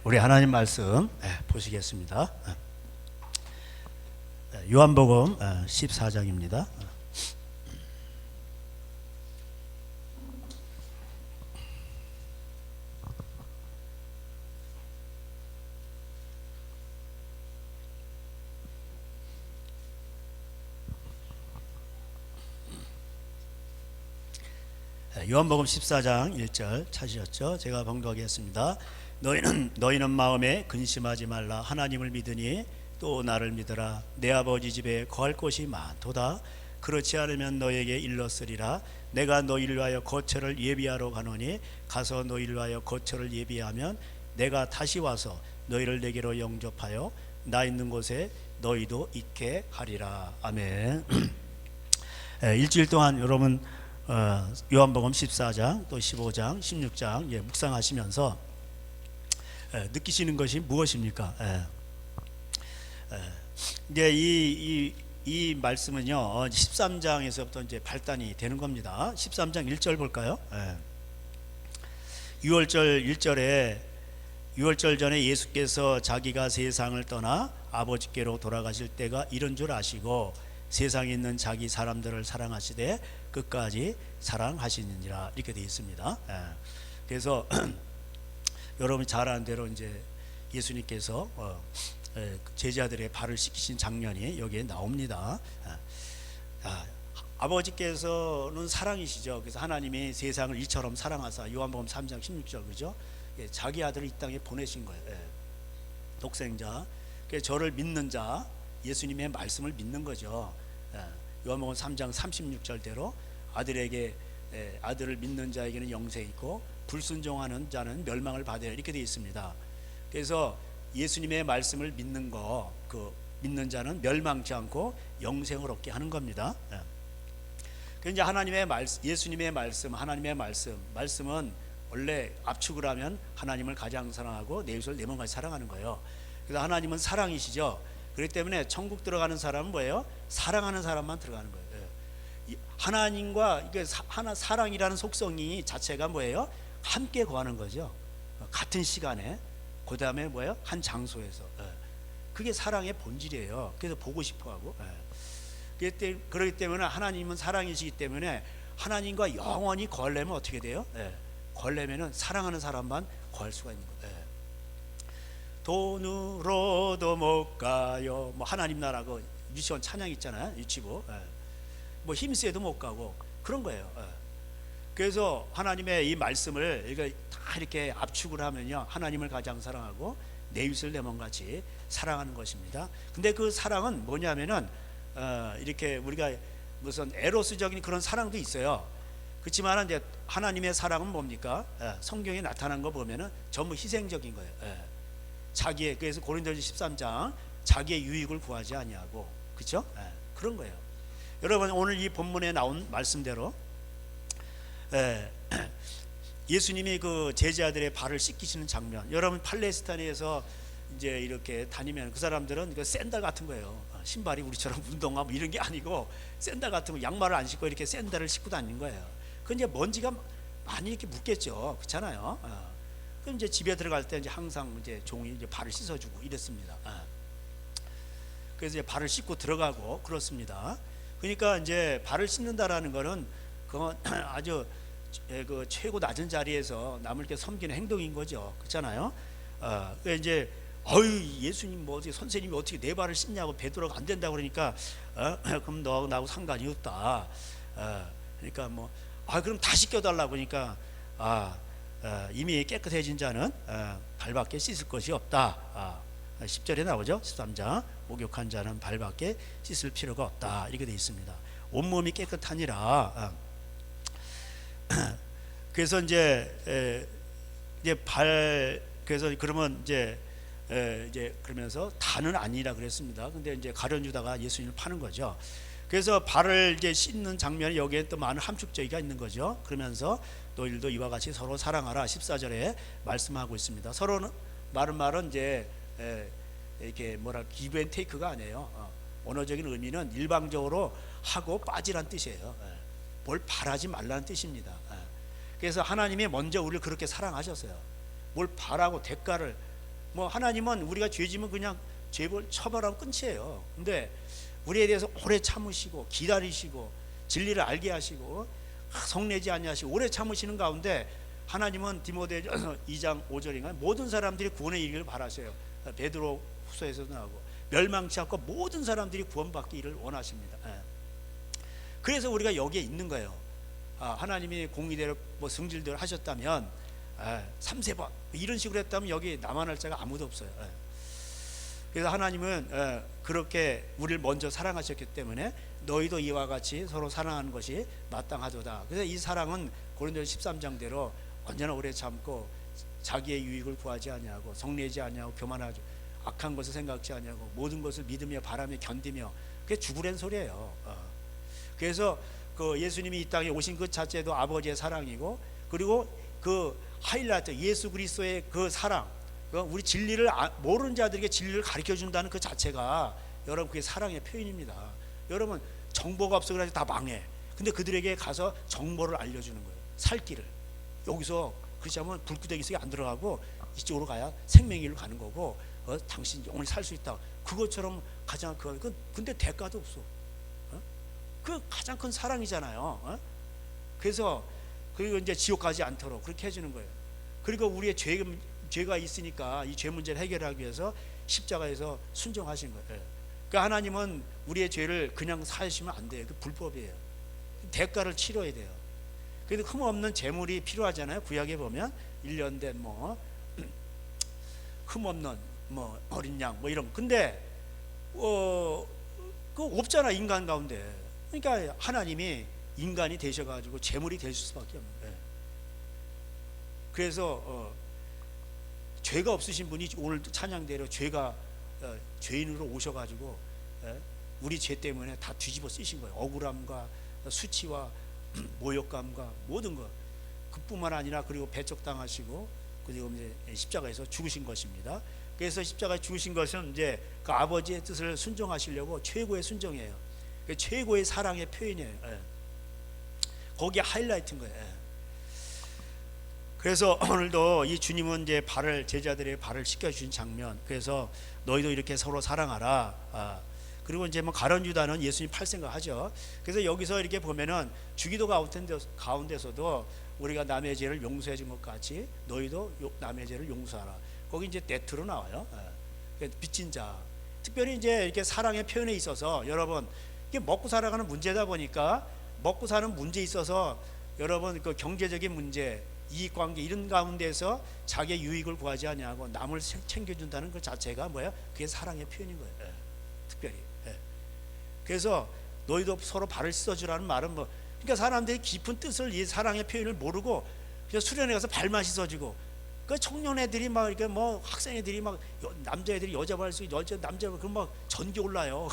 우리 하나님 말씀 보시겠습니다. 요한복음 14장입니다. 요한복음 14장 1절 찾으셨죠? 제가 봉독하겠습니다. 너희는 마음에 근심하지 말라. 하나님을 믿으니 또 나를 믿으라. 내 아버지 집에 거할 곳이 많도다. 그렇지 않으면 너에게 일렀으리라. 내가 너희를 위하여 거처를 예비하러 가노니 가서 너희를 위하여 거처를 예비하면 내가 다시 와서 너희를 내게로 영접하여 나 있는 곳에 너희도 있게 하리라. 아멘. 일주일 동안 여러분 요한복음 14장 또 15장 16장 묵상하시면서 느끼시는 것이 무엇입니까? 이제 이 말씀은요 13장에서부터 이제 발단이 되는 겁니다. 13장 1절 볼까요? 6월절 1절에 6월절 전에 예수께서 자기가 세상을 떠나 아버지께로 돌아가실 때가 이른 줄 아시고 세상에 있는 자기 사람들을 사랑하시되 끝까지 사랑하시느니라, 이렇게 되어 있습니다. 그래서 여러분이 잘 아는 대로 이제 예수님께서 제자들의 발을 씻기신 장면이 여기에 나옵니다. 아버지께서는 사랑이시죠. 그래서 하나님이 세상을 이처럼 사랑하사, 요한복음 3장 16절, 그죠? 자기 아들을 이 땅에 보내신 거예요. 독생자. 그래서 저를 믿는 자, 예수님의 말씀을 믿는 거죠. 요한복음 3장 36절대로 아들을 믿는 자에게는 영생이 있고 불순종하는 자는 멸망을 받아야, 이렇게 되어 있습니다. 그래서 예수님의 말씀을 믿는 믿는 자는 멸망치 않고 영생을 얻게 하는 겁니다. 그런데 예수님의 하나님의 말씀은 원래 압축을 하면 하나님을 가장 사랑하고 내 이웃을 내 몸같이 사랑하는 거예요. 그래서 하나님은 사랑이시죠. 그렇기 때문에 천국 들어가는 사람은 뭐예요? 사랑하는 사람만 들어가는 거예요. 하나님과 사랑이라는 속성이 자체가 뭐예요? 함께 거하는 거죠. 같은 시간에, 그 다음에 뭐예요? 한 장소에서. 그게 사랑의 본질이에요. 그래서 보고 싶어하고. 그렇기 때문에 하나님은 사랑이시기 때문에 하나님과 영원히 거하려면 어떻게 돼요? 거하려면 사랑하는 사람만 거할 수가 있는 거예요. 돈으로도 못 가요. 하나님 나라 유치원 찬양 있잖아요. 유치부. 힘세도 못 가고 그런 거예요. 그래서 하나님의 이 말씀을 다 이렇게 압축을 하면요, 하나님을 가장 사랑하고 내 이웃을 내 몸같이 사랑하는 것입니다. 근데 그 사랑은 뭐냐면은 이렇게 우리가 무슨 에로스적인 그런 사랑도 있어요. 그렇지만 이제 하나님의 사랑은 뭡니까? 성경에 나타난 거 보면은 전부 희생적인 거예요. 그래서 고린도전서 13장 자기의 유익을 구하지 아니하고, 그렇죠? 그런 거예요. 여러분, 오늘 이 본문에 나온 말씀대로 예수님이 그 제자들의 발을 씻기시는 장면, 여러분 팔레스타인에서 이제 이렇게 다니면 그 사람들은 그 샌들 같은 거예요. 신발이 우리처럼 운동화 이런 게 아니고 샌들 같은 거, 양말을 안 신고 이렇게 샌들을 신고 다니는 거예요. 그 이제 먼지가 많이 이렇게 묻겠죠. 그렇잖아요. 그럼 이제 집에 들어갈 때 이제 항상 이제 종이 이제 발을 씻어주고 이랬습니다. 그래서 이제 발을 씻고 들어가고 그렇습니다. 그러니까 이제 발을 씻는다라는 거는 그건 아주 그 최고 낮은 자리에서 남을 이렇게 섬기는 행동인 거죠. 그렇잖아요. 그 이제 예수님 어떻게, 선생님이 어떻게 내 발을 씻냐고, 베드로가 안 된다고 그러니까 그럼 너 나하고 상관이 없다. 그러니까 그럼 다 씻겨달라고 그러니까 이미 깨끗해진 자는 발밖에 씻을 것이 없다. 10절에 나오죠. 13장 목욕한 자는 발밖에 씻을 필요가 없다, 이렇게 되어 있습니다. 온몸이 깨끗하니라. 그래서 그래서 그러면 이제 그러면서 다는 아니라 그랬습니다. 근데 이제 가룟유다가 예수님을 파는 거죠. 그래서 발을 이제 씻는 장면이 여기에 또 많은 함축적이가 있는 거죠. 그러면서 너희들도 이와 같이 서로 사랑하라, 14절에 말씀하고 있습니다. 서로는 말은 이제 이렇게 기브 앤 테이크가 아니에요. 언어적인 의미는 일방적으로 하고 빠지란 뜻이에요. 뭘 바라지 말라는 뜻입니다. 그래서 하나님이 먼저 우리를 그렇게 사랑하셨어요. 뭘 바라고 대가를 뭐 하나님은 우리가 죄지면 그냥 죄를 처벌하고 끝이에요. 근데 우리에 대해서 오래 참으시고 기다리시고 진리를 알게 하시고 성내지 아니하시고 오래 참으시는 가운데 하나님은 디모데전서 2장 5절인가 모든 사람들이 구원에 이르기를 바라셔요. 베드로 후서에서도 나오고 멸망치 않고 모든 사람들이 구원받기를 원하십니다. 그래서 우리가 여기에 있는 거예요. 하나님이 공의대로 뭐 성질대로 하셨다면 3세번 이런 식으로 했다면 여기 남아날 자가 아무도 없어요. 그래서 하나님은 그렇게 우리를 먼저 사랑하셨기 때문에 너희도 이와 같이 서로 사랑하는 것이 마땅하도다. 그래서 이 사랑은 고린도서 13장대로 언제나 오래 참고 자기의 유익을 구하지 아니하고 성내지 아니하고 교만하지 악한 것을 생각지 아니하고 모든 것을 믿으며 바라며 견디며 그게 죽으란 소리예요. 그래서 그 예수님이 이 땅에 오신 그 자체도 아버지의 사랑이고 그리고 그 하이라이트 예수 그리스도의 그 사랑 우리 진리를 모르는 자들에게 진리를 가르쳐 준다는 그 자체가 여러분 그게 사랑의 표현입니다. 여러분 정보가 없어 그래서 다 망해. 근데 그들에게 가서 정보를 알려주는 거예요. 살 길을. 여기서 그렇지 않으면 불구덩이 속에 안 들어가고 이쪽으로 가야 생명길로 가는 거고 당신 영원히 살 수 있다. 그것처럼 가장 근데 대가도 없어. 그 가장 큰 사랑이잖아요. 그래서 그리고 이제 지옥 가지 않도록 그렇게 해주는 거예요. 그리고 우리의 죄가 있으니까 이 죄 문제를 해결하기 위해서 십자가에서 순종하신 거예요. 그러니까 하나님은 우리의 죄를 그냥 사시면 안 돼요. 그 불법이에요. 대가를 치러야 돼요. 그래도 흠없는 제물이 필요하잖아요. 구약에 보면 1년 된 뭐 흠없는 뭐 어린 양 뭐 이런. 근데 그거 없잖아 인간 가운데. 그러니까 하나님이 인간이 되셔가지고 제물이 되실 수밖에 없는 거예요. 그래서 죄가 없으신 분이 오늘 찬양대로 죄인으로 오셔가지고 우리 죄 때문에 다 뒤집어 쓰신 거예요. 억울함과 수치와 모욕감과 모든 것 그뿐만 아니라 그리고 배척당하시고 그리고 이제 십자가에서 죽으신 것입니다. 그래서 십자가에 죽으신 것은 이제 그 아버지의 뜻을 순종하시려고 최고의 순종이에요. 최고의 사랑의 표현이에요. 거기에 하이라이트인 거예요. 그래서 오늘도 이 주님은 이제 제자들의 발을 씻겨주신 장면. 그래서 너희도 이렇게 서로 사랑하라. 그리고 이제 뭐 가룟 유다는 예수님 팔 생각하죠. 그래서 여기서 이렇게 보면은 주기도 가운데서도 우리가 남의 죄를 용서해 준 것 같이 너희도 남의 죄를 용서하라. 거기 이제 네트로 나와요. 빚진 자. 특별히 이제 이렇게 사랑의 표현에 있어서 여러분 이게 먹고 살아가는 문제다 보니까 먹고 사는 문제에 있어서 여러분 그 경제적인 문제, 이익관계 이런 가운데서 자기의 유익을 구하지 아니하고 남을 챙겨준다는 그 자체가 뭐야? 그게 사랑의 표현인 거예요. 특별히. 그래서 너희도 서로 발을 씻어주라는 말은 뭐 그러니까 사람들이 깊은 뜻을 이 사랑의 표현을 모르고 그냥 수련회 가서 발만 씻어주고 그 청년애들이 막 이렇게 뭐 학생애들이 막 남자애들이 여자 발 씻고 남자 그럼 막 전기 올라요.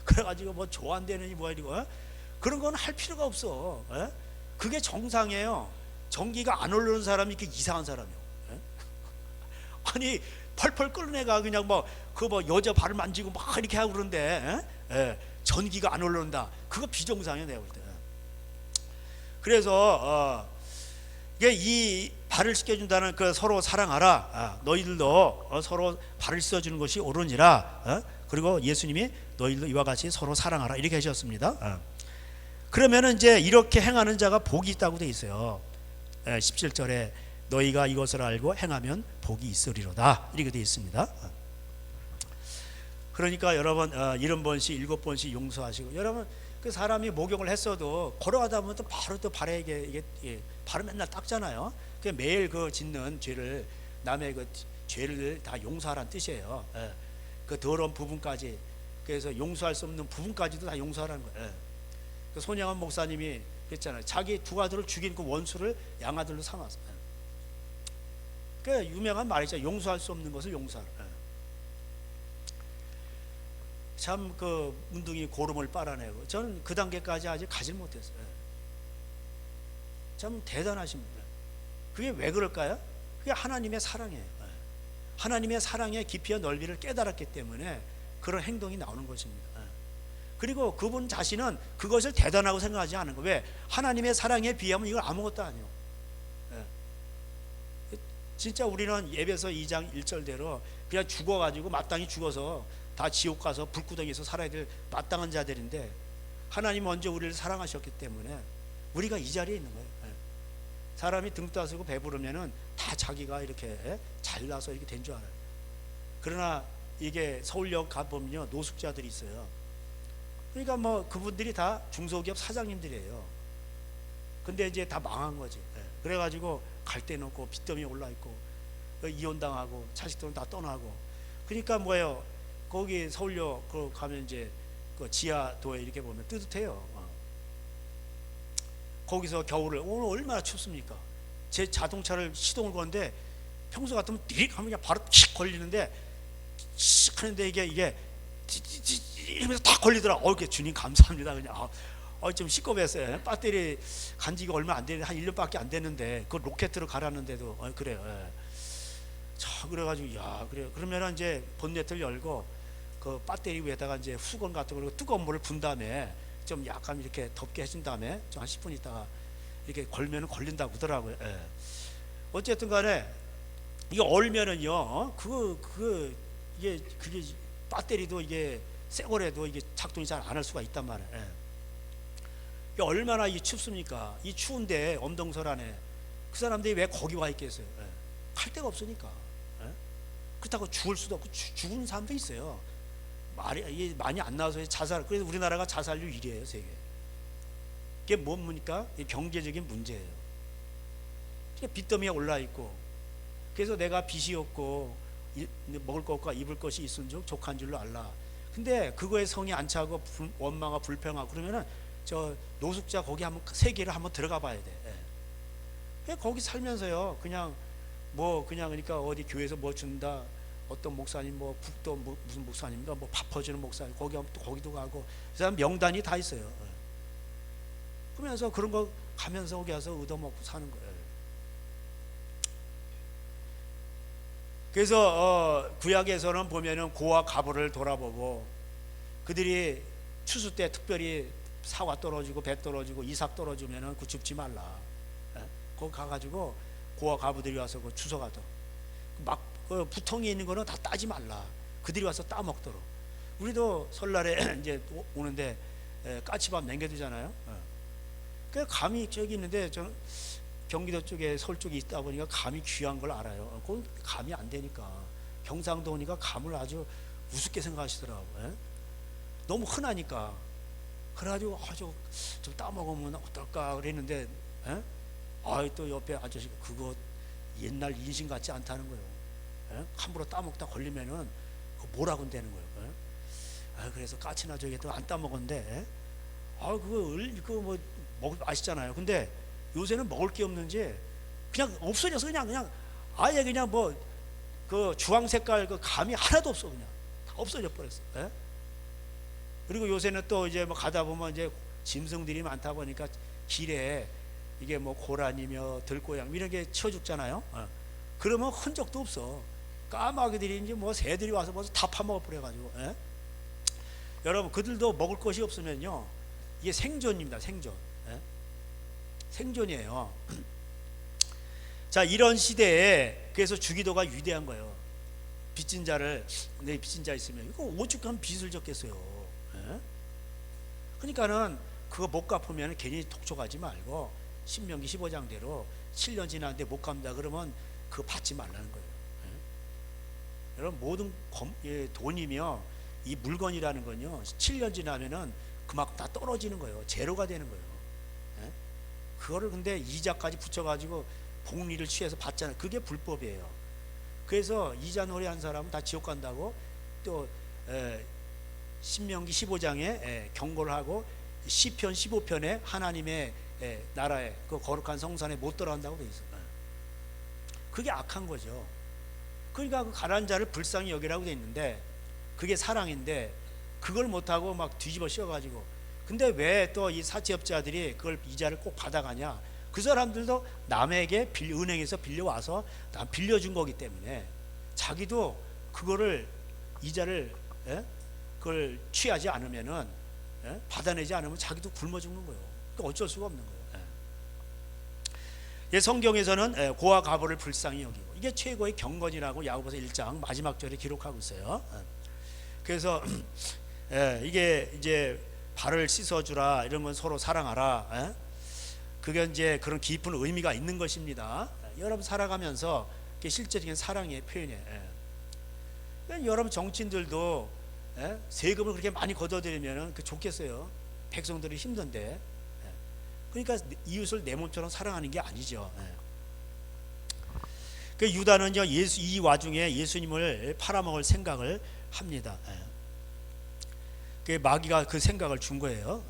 그래가지고 뭐 좋아한다느니 뭐야 이거 그런 건 할 필요가 없어. 그게 정상이에요. 전기가 안 오르는 사람이 이렇게 이상한 사람이요. 아니 펄펄 끓는 애가 그냥 뭐 여자 발을 만지고 막 이렇게 하고 그러는데 전기가 안 오른다. 그거 비정상이야 내가 볼 때. 그래서 이 발을 씻겨준다는 그 서로 사랑하라. 너희들도 서로 발을 씻어주는 것이 옳으니라. 그리고 예수님이 너희들도 이와 같이 서로 사랑하라 이렇게 하셨습니다. 그러면은 이제 이렇게 행하는 자가 복이 있다고 돼 있어요. 17절에 너희가 이것을 알고 행하면 복이 있으리로다 이렇게 돼 있습니다. 그러니까 여러분 70번씩 7번씩 용서하시고 여러분 그 사람이 목욕을 했어도 걸어가다 보면 또 바로 또 발에 이게 발을 맨날 닦잖아요. 그 매일 그 짓는 죄를 남의 그 죄를 다 용서하라는 뜻이에요. 그 더러운 부분까지 그래서 용서할 수 없는 부분까지도 다 용서하라는 거예요. 그 손양원 목사님이 그랬잖아요. 자기 두 아들을 죽인 그 원수를 양아들로 삼았어요. 그 유명한 말이죠. 용서할 수 없는 것을 용서하라. 참 그 문둥이 고름을 빨아내고 저는 그 단계까지 아직 가지 못했어요. 참 대단하십니다. 그게 왜 그럴까요? 그게 하나님의 사랑이에요. 하나님의 사랑의 깊이와 넓이를 깨달았기 때문에 그런 행동이 나오는 것입니다. 그리고 그분 자신은 그것을 대단하고 생각하지 않은 거예요. 왜? 하나님의 사랑에 비하면 이건 아무것도 아니에요. 진짜 우리는 에베소 2장 1절대로 그냥 죽어가지고 마땅히 죽어서 다 지옥 가서 불구덩이에서 살아야 될 마땅한 자들인데, 하나님 먼저 우리를 사랑하셨기 때문에 우리가 이 자리에 있는 거예요. 사람이 등 따스고 배부르면은 다 자기가 이렇게 잘나서 이렇게 된 줄 알아요. 그러나 이게 서울역 가보면요, 노숙자들이 있어요. 그러니까 뭐 그분들이 다 중소기업 사장님들이에요. 근데 이제 다 망한 거지. 그래가지고 갈 데는 없고 빚더미 올라 있고 이혼당하고 자식들은 다 떠나고. 그러니까 뭐예요, 거기 서울역 그 가면 이제 그 지하도에 이렇게 보면 뜨뜻해요. 거기서 겨울을, 오늘 얼마나 춥습니까? 제 자동차를 시동을 거는데 평소 같으면 띠릭 하면 그냥 바로 킥 걸리는데, 칙 하는데 이게 이러면서 딱 걸리더라. 이게 주님 감사합니다. 그냥 좀 시끄러웠어요. 배터리 간지가 얼마 안 되는데, 한 1년밖에 안 됐는데 그 로켓으로 갈았는데도 그래요. 자, 그래가지고 야, 그래요. 그러면은 이제 본네트를 열고 그 배터리 위에다가 이제 수건 같은 거 뜨거운 물을 분 다음에 좀 약간 이렇게 덥게 해준 다음에 좀 한 10분 있다가 이렇게 걸면은 걸린다고 그러더라고요. 어쨌든 간에 이게 얼면은요, 이게 배터리도 이게 새 거래도 이게 작동이 잘 안 할 수가 있단 말이에요. 이게 얼마나 이 춥습니까? 이 추운데 엄동설 안에 그 사람들이 왜 거기 와 있겠어요? 갈 데가 없으니까. 그렇다고 죽을 수도 없고 죽은 사람도 있어요. 말이 많이 안 나와서 자살. 그래서 우리나라가 자살률 1위예요, 세계. 이게 뭡니까? 경제적인 문제예요. 빚더미에 올라 있고, 그래서 내가 빚이 없고 먹을 것과 입을 것이 있은즉 족한 줄로 알라. 근데 그거에 성이 안 차고 원망하고 불평하고 그러면은 저 노숙자 거기 한번 세계를 한번 들어가 봐야 돼. 거기 살면서요, 그냥 그러니까 어디 교회에서 뭐 준다, 어떤 목사님 뭐 북도 무슨 목사님인가 뭐 밥 퍼주는 목사님 거기도 가고, 그 사람 명단이 다 있어요. 그러면서 그런 거 가면서 거기 와서 얻어먹고 사는 거예요. 그래서 구약에서는 보면은 고와 가부를 돌아보고, 그들이 추수 때 특별히 사과 떨어지고 배 떨어지고 이삭 떨어지면은 그 줍지 말라. 거기 가가지고 고와 가부들이 와서 그 주워가도 막 부통이 있는 거는 다 따지 말라. 그들이 와서 따 먹도록. 우리도 설날에 이제 오는데 까치밥 남겨두잖아요. 그 감이 저기 있는데 저는 경기도 쪽에 서울 쪽에 있다 보니까 감이 귀한 걸 알아요. 그건 감이 안 되니까 경상도 오니까 감을 아주 우습게 생각하시더라고요. 너무 흔하니까. 그래가지고 좀 따먹으면 어떨까 그랬는데, 또 옆에 아저씨가 그거 옛날 인심 같지 않다는 거예요. 함부로 따먹다 걸리면은 그거 뭐라고 되는 거예요. 그래서 까치나 저기 또 안 따먹었는데, 그거 뭐 아시잖아요. 근데 요새는 먹을 게 없는지 그냥 없어져서 그냥 아예 그냥 뭐 그 주황 색깔 그 감이 하나도 없어. 그냥 다 없어져 버렸어. 그리고 요새는 또 이제 뭐 가다 보면 이제 짐승들이 많다 보니까 길에 이게 뭐 고라니며 들고양 이런 게 치워 죽잖아요. 그러면 흔적도 없어. 까마귀들이 이제 뭐 새들이 와서 벌써 다 파먹어 버려가지고. 여러분, 그들도 먹을 것이 없으면요, 이게 생존입니다. 생존이에요. 자, 이런 시대에 그래서 주기도가 위대한 거예요. 빚진 자를, 내 빚진 자 있으면 이거 오죽하면 빚을 졌겠어요. 그러니까는 그거 못 갚으면 괜히 독촉하지 말고 신명기 15장대로 7년 지났는데 못 갚는다 그러면 그거 받지 말라는 거예요. 여러분, 모든 돈이며 이 물건이라는 건요, 7년 지나면은 그만큼 다 떨어지는 거예요. 제로가 되는 거예요. 그거를 근데 이자까지 붙여가지고 복리를 취해서 받잖아요. 그게 불법이에요. 그래서 이자 놀이 한 사람은 다 지옥 간다고 또 신명기 15장에 경고를 하고, 시편 15편에 하나님의 나라에 그 거룩한 성산에 못 들어간다고 돼 있어요. 그게 악한 거죠. 그러니까 그 가난한 자를 불쌍히 여기라고 돼 있는데 그게 사랑인데, 그걸 못하고 막 뒤집어 씌워가지고. 근데 왜 또 이 사채업자들이 그걸 이자를 꼭 받아가냐? 그 사람들도 남에게 은행에서 빌려와서 남 빌려준 거기 때문에 자기도 그거를 이자를 그걸 취하지 않으면은, 받아내지 않으면 자기도 굶어 죽는 거예요. 그러니까 어쩔 수가 없는 거예요. 성경에서는 고와 가부를 불쌍히 여기고, 이게 최고의 경건이라고 야고보서 1장 마지막 절에 기록하고 있어요. 그래서 이게 이제 발을 씻어주라, 이런 건 서로 사랑하라, 그게 이제 그런 깊은 의미가 있는 것입니다. 여러분 살아가면서 실제적인 사랑의 표현이에요. 여러분 정치인들도 세금을 그렇게 많이 걷어들이면 좋겠어요. 백성들이 힘든데. 그러니까 이웃을 내 몸처럼 사랑하는 게 아니죠. 그 유다는요, 이 와중에 예수님을 팔아먹을 생각을 합니다. 그 마귀가 그 생각을 준 거예요.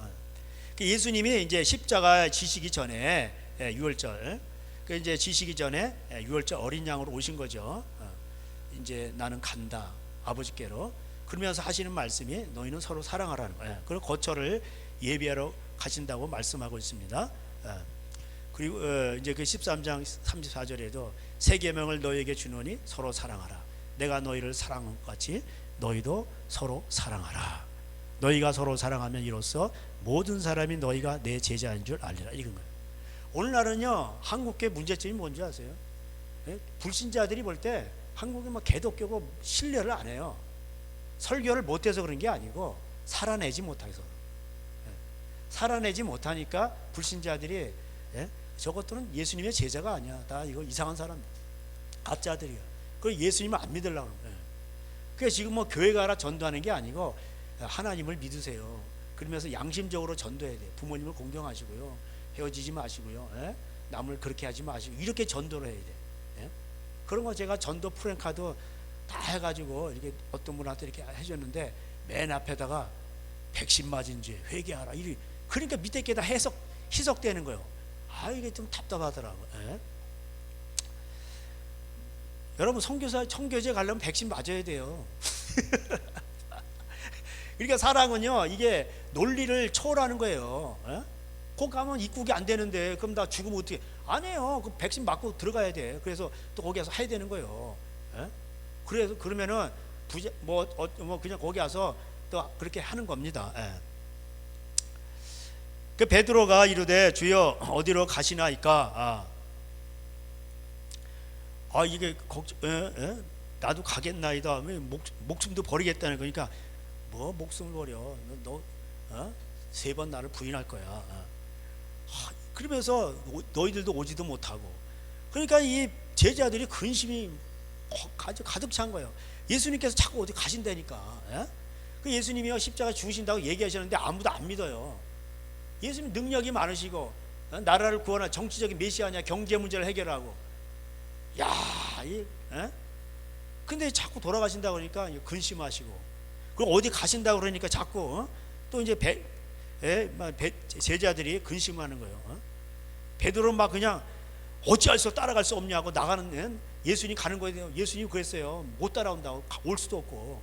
예수님이 이제 십자가 지시기 전에, 유월절, 그 이제 지시기 전에 유월절 어린 양으로 오신 거죠. 이제 나는 간다, 아버지께로. 그러면서 하시는 말씀이 너희는 서로 사랑하라는 거예요. 그리고 거처를 예비하러 가신다고 말씀하고 있습니다. 그리고 이제 그 13장 34절에도 새 계명을 너희에게 주노니 서로 사랑하라. 내가 너희를 사랑한 것 같이 너희도 서로 사랑하라. 너희가 서로 사랑하면 이로써 모든 사람이 너희가 내 제자인 줄 알리라. 이건 거예요. 오늘날은요, 한국계 문제점이 뭔지 아세요? 불신자들이 볼 때 한국이 뭐 개독교고 신뢰를 안 해요. 설교를 못해서 그런 게 아니고 살아내지 못해서. 살아내지 못하니까 불신자들이 저것들은 예수님의 제자가 아니야, 다 이거 이상한 사람, 가짜들이야. 그 예수님을 안 믿으려고 그런 거예요. 그래서 지금 뭐 교회 가라 전도하는 게 아니고 하나님을 믿으세요. 그러면서 양심적으로 전도해야 돼요. 부모님을 공경하시고요, 헤어지지 마시고요, 남을 그렇게 하지 마시고, 이렇게 전도를 해야 돼. 그런 거 제가 전도 프랭카드 다 해가지고 이렇게 어떤 분한테 이렇게 해줬는데 맨 앞에다가 백신 맞은 죄 회개하라, 이리. 그러니까 밑에 게 다 희석되는 거예요. 이게 좀 답답하더라고. 여러분 청교제 가려면 백신 맞아야 돼요. 그러니까 사랑은요, 이게 논리를 초월하는 거예요. 거기 가면 입국이 안 되는데 그럼 나 죽으면 어떻게? 아니에요. 그 백신 맞고 들어가야 돼. 그래서 또 거기 가서 해야 되는 거예요. 그래서 그러면은 그냥 거기 가서 또 그렇게 하는 겁니다. 그 베드로가 이르되 주여 어디로 가시나이까? 이게 나도 가겠나이다. 목숨도 버리겠다는 거니까. 뭐 목숨을 버려? 너 3번 나를 부인할 거야. 그러면서 너희들도 오지도 못하고. 그러니까 이 제자들이 근심이 가득 찬 거예요. 예수님께서 자꾸 어디 가신다니까. 그 예수님이 십자가 죽으신다고 얘기하시는데 아무도 안 믿어요. 예수님 능력이 많으시고 나라를 구원할 정치적인 메시아냐, 경제 문제를 해결하고. 근데 자꾸 돌아가신다고 그러니까 근심하시고. 그럼 어디 가신다고 그러니까 자꾸 또 이제 제자들이 근심하는 거예요. 베드로는 막 그냥 어찌할 수 따라갈 수 없냐고 나가는, 예수님 가는 거에 대해 예수님 그랬어요. 못 따라온다고, 올 수도 없고.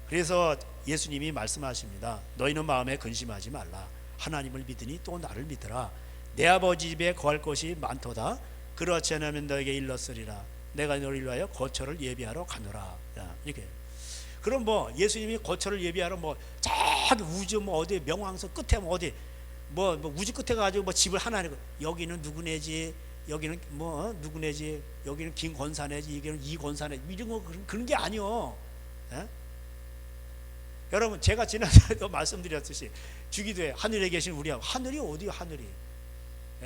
그래서 예수님이 말씀하십니다. 너희는 마음에 근심하지 말라. 하나님을 믿으니 또 나를 믿으라. 내 아버지 집에 거할 것이 많도다. 그렇지 않으면 너에게 일렀으리라. 내가 너를 위하여 거처를 예비하러 가노라. 이렇게. 그럼 뭐 예수님이 거처를 예비하러 저기 우주 어디 명왕성 끝에 어디 우주 끝에 가지고 집을 하나 내고, 여기는 누구네지, 여기는 누구네지, 여기는 김권사네지, 여기는 이권사네, 이런 거 그런 게 아니요. 여러분 제가 지난주에도 말씀드렸듯이 주기도에 하늘에 계신 우리 하늘이 어디요? 하늘이.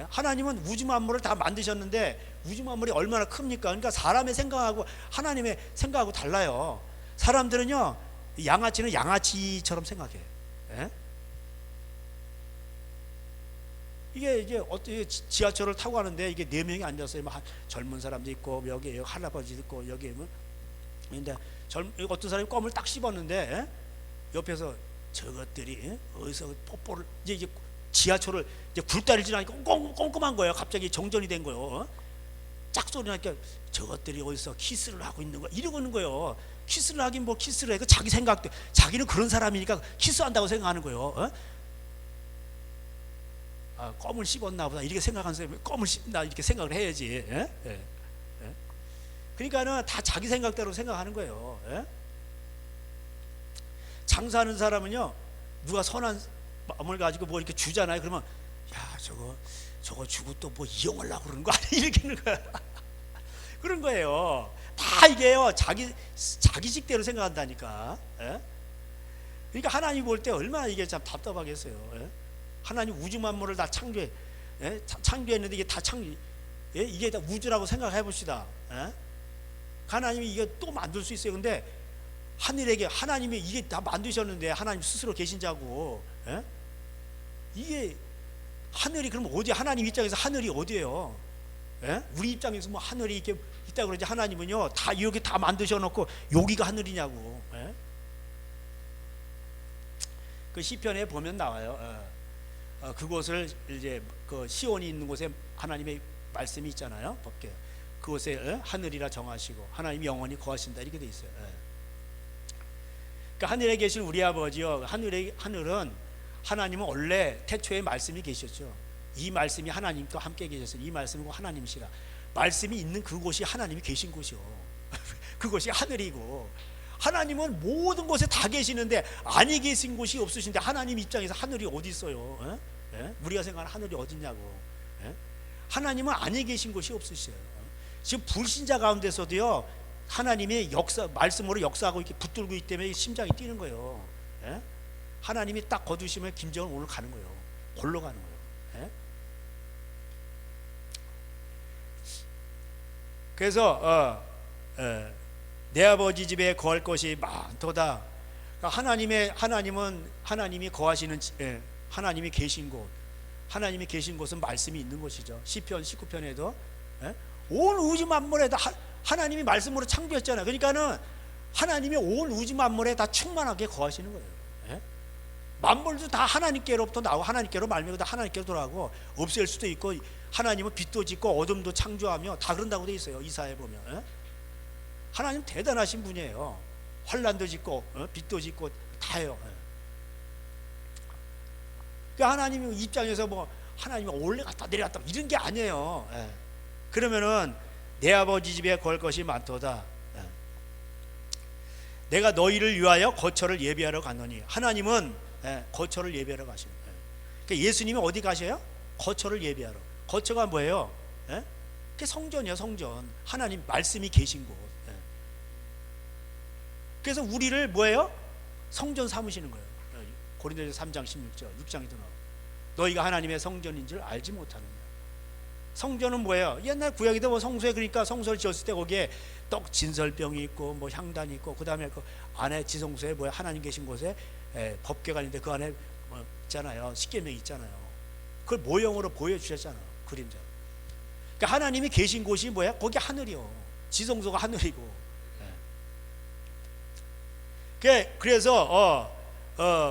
하나님은 우주 만물을 다 만드셨는데 우주 만물이 얼마나 큽니까? 그러니까 사람의 생각하고 하나님의 생각하고 달라요. 사람들은요, 양아치는 양아치처럼 생각해. 이게 어떻게 지하철을 타고 가는데 이게 4명이 앉았어요. 젊은 사람도 있고 여기 할아버지도 있고 여기 근데 어떤 사람이 껌을 딱 씹었는데 옆에서 저것들이 어디서 뽀뽀를 이제 지하철을 이제 굴다리를 지나니까 꼼꼼한 거예요. 갑자기 정전이 된 거예요. 짝소리 나니까 저것들이 어디서 키스를 하고 있는 거야, 이러고 있는 거예요. 키스를 하긴 뭐 키스를 해. 그 자기 생각도, 자기는 그런 사람이니까 키스한다고 생각하는 거예요. 껌을 씹었나 보다 이렇게 생각하는 사람이 껌을 씹나 이렇게 생각을 해야지. 그러니까는 다 자기 생각대로 생각하는 거예요. 장사하는 사람은요, 누가 선한 마음을 가지고 뭐 이렇게 주잖아요. 그러면 야 저거 주고 또 뭐 이용하려고 그러는 거 아니야? 이렇게 하는 거야. 그런 거예요. 다 이게요, 자기식대로 생각한다니까. 예? 그러니까 하나님 볼 때 얼마나 이게 참 답답하겠어요. 예? 하나님 우주 만물을 다 창조해, 예? 창조했는데 이게 다 예? 이게 다 우주라고 생각해 봅시다. 예? 하나님이 이게 또 만들 수 있어요. 근데 하늘에게 하나님이 이게 다 만드셨는데 하나님 스스로 계신 자고, 예? 이게 하늘이 그럼 어디, 하나님 입장에서 하늘이 어디예요? 예? 우리 입장에서 뭐 하늘이 이렇게 있다 그러지, 하나님은요 다 여기 다 만드셔놓고 여기가 하늘이냐고. 예? 그 시편에 보면 나와요. 그곳을 이제 그 시온이 있는 곳에 하나님의 말씀이 있잖아요. 법궤 그곳에 하늘이라 정하시고 하나님이 영원히 거하신다 이렇게 돼 있어요. 그러니까 하늘에 계신 우리 아버지요, 하늘은 하나님은 원래 태초에 말씀이 계셨죠. 이 말씀이 하나님과 함께 계셨어요. 이 말씀은 하나님이시라. 말씀이 있는 그곳이 하나님이 계신 곳이요. 그것이 하늘이고, 하나님은 모든 곳에 다 계시는데 아니 계신 곳이 없으신데 하나님 입장에서 하늘이 어디 있어요? 우리가 생각하는 하늘이 어디냐고. 하나님은 아니 계신 곳이 없으셔요. 지금 불신자 가운데서도요, 하나님이 말씀으로 역사하고 이렇게 붙들고 있기 때문에 심장이 뛰는 거예요. 하나님이 딱 거두시면 김정은 오늘 가는 거예요. 골로 가는 거예요. 그래서 내 아버지 집에 거할 것이 많도다. 그러니까 하나님이 거하시는, 하나님이 계신 곳, 하나님이 계신 곳은 말씀이 있는 곳이죠. 시편 19편에도 온 우주 만물에 다 하나님이 말씀으로 창조했잖아요. 그러니까는 하나님이 온 우주 만물에 다 충만하게 거하시는 거예요. 만물도 다 하나님께로부터 나오고 하나님께로 말미암아 다 하나님께로 돌아가고, 없앨 수도 있고, 하나님은 빛도 짓고 어둠도 창조하며 다 그런다고 돼 있어요. 이사야에 보면. 하나님 대단하신 분이에요. 환란도 짓고 빛도 짓고 다 해요. 그러니까 하나님 입장에서 뭐 하나님이 올라갔다 내려갔다 이런 게 아니에요. 그러면은 내 아버지 집에 걸 것이 많도다. 내가 너희를 위하여 거처를 예비하러 가노니. 하나님은 거처를 예비하러 가시는 거예요. 그러니까 예수님이 어디 가셔요? 거처를 예비하러. 거처가 뭐예요? 그게 성전이에요. 성전. 하나님 말씀이 계신 곳. 그래서 우리를 뭐예요? 성전 삼으시는 거예요. 고린도전서 3장 16절 6장에도 나와요. 너희가 하나님의 성전인 줄 알지 못하느냐. 성전은 뭐예요? 옛날 구약에도 뭐 성소에, 그러니까 성소를 지었을 때 거기에 떡 진설병이 있고 뭐 향단이 있고, 그 다음에 그 안에 지성소에 뭐야, 하나님 계신 곳에 법궤가 있는데 그 안에 뭐 있잖아요. 십계명이 있잖아요. 그걸 모형으로 보여주셨잖아요. 그림자. 그러니까 하나님이 계신 곳이 뭐야? 거기 하늘이요. 지성소가 하늘이고. 그래서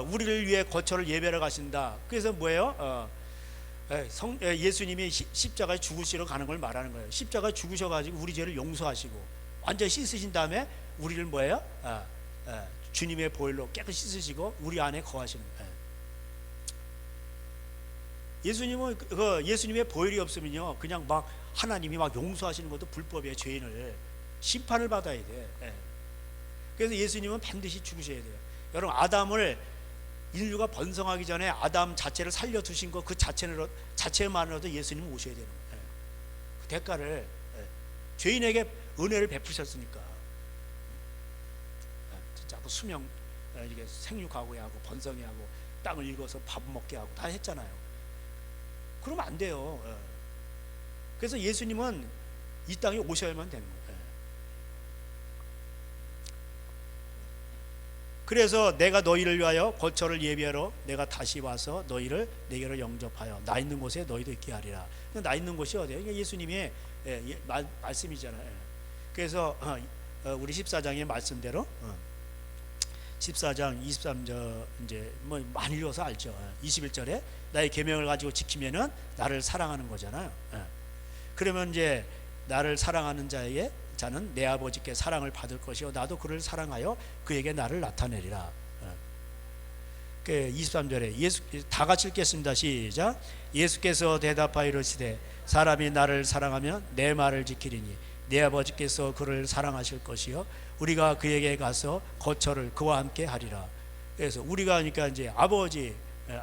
우리를 위해 거처를 예배하러 가신다. 그래서 뭐예요? 예수님이 십자가에 죽으시러 가는 걸 말하는 거예요. 십자가에 죽으셔가지고 우리 죄를 용서하시고 완전히 씻으신 다음에 우리를 뭐예요? 주님의 보혈로 깨끗이 씻으시고 우리 안에 거하시는 거예요. 예수님은 예수님의 보혈이 없으면요, 그냥 막 하나님이 막 용서하시는 것도 불법이에요. 죄인을 심판을 받아야 돼. 그래서 예수님은 반드시 죽으셔야 돼요. 여러분, 아담을 인류가 번성하기 전에 아담 자체를 살려두신 것 그 자체만으로도 예수님은 오셔야 되는 거예요. 그 대가를 죄인에게 은혜를 베푸셨으니까. 진짜 그 수명 이게 생육하고 하고 번성해 하고 땅을 읽어서 밥 먹게 하고 다 했잖아요. 그러면 안 돼요. 그래서 예수님은 이 땅에 오셔야만 되는 거예요. 그래서 내가 너희를 위하여 거처를 예비하러 내가 다시 와서 너희를 내게로 영접하여 나 있는 곳에 너희도 있게 하리라. 나 있는 곳이 어디예요? 이게 예수님의 말씀이잖아요. 그래서 우리 14장의 말씀대로 14장 23절 이제 뭐 많이 읽어서 알죠. 21절에 나의 계명을 가지고 지키면은 나를 사랑하는 거잖아요. 그러면 이제 나를 사랑하는 자는 내 아버지께 사랑을 받을 것이요 나도 그를 사랑하여 그에게 나를 나타내리라. 23절에 예수 다 같이 읽겠습니다. 시작. 예수께서 대답하여 이르시되 사람이 나를 사랑하면 내 말을 지키리니 내 아버지께서 그를 사랑하실 것이요 우리가 그에게 가서 거처를 그와 함께 하리라. 그래서 우리가 그러니까 이제 아버지,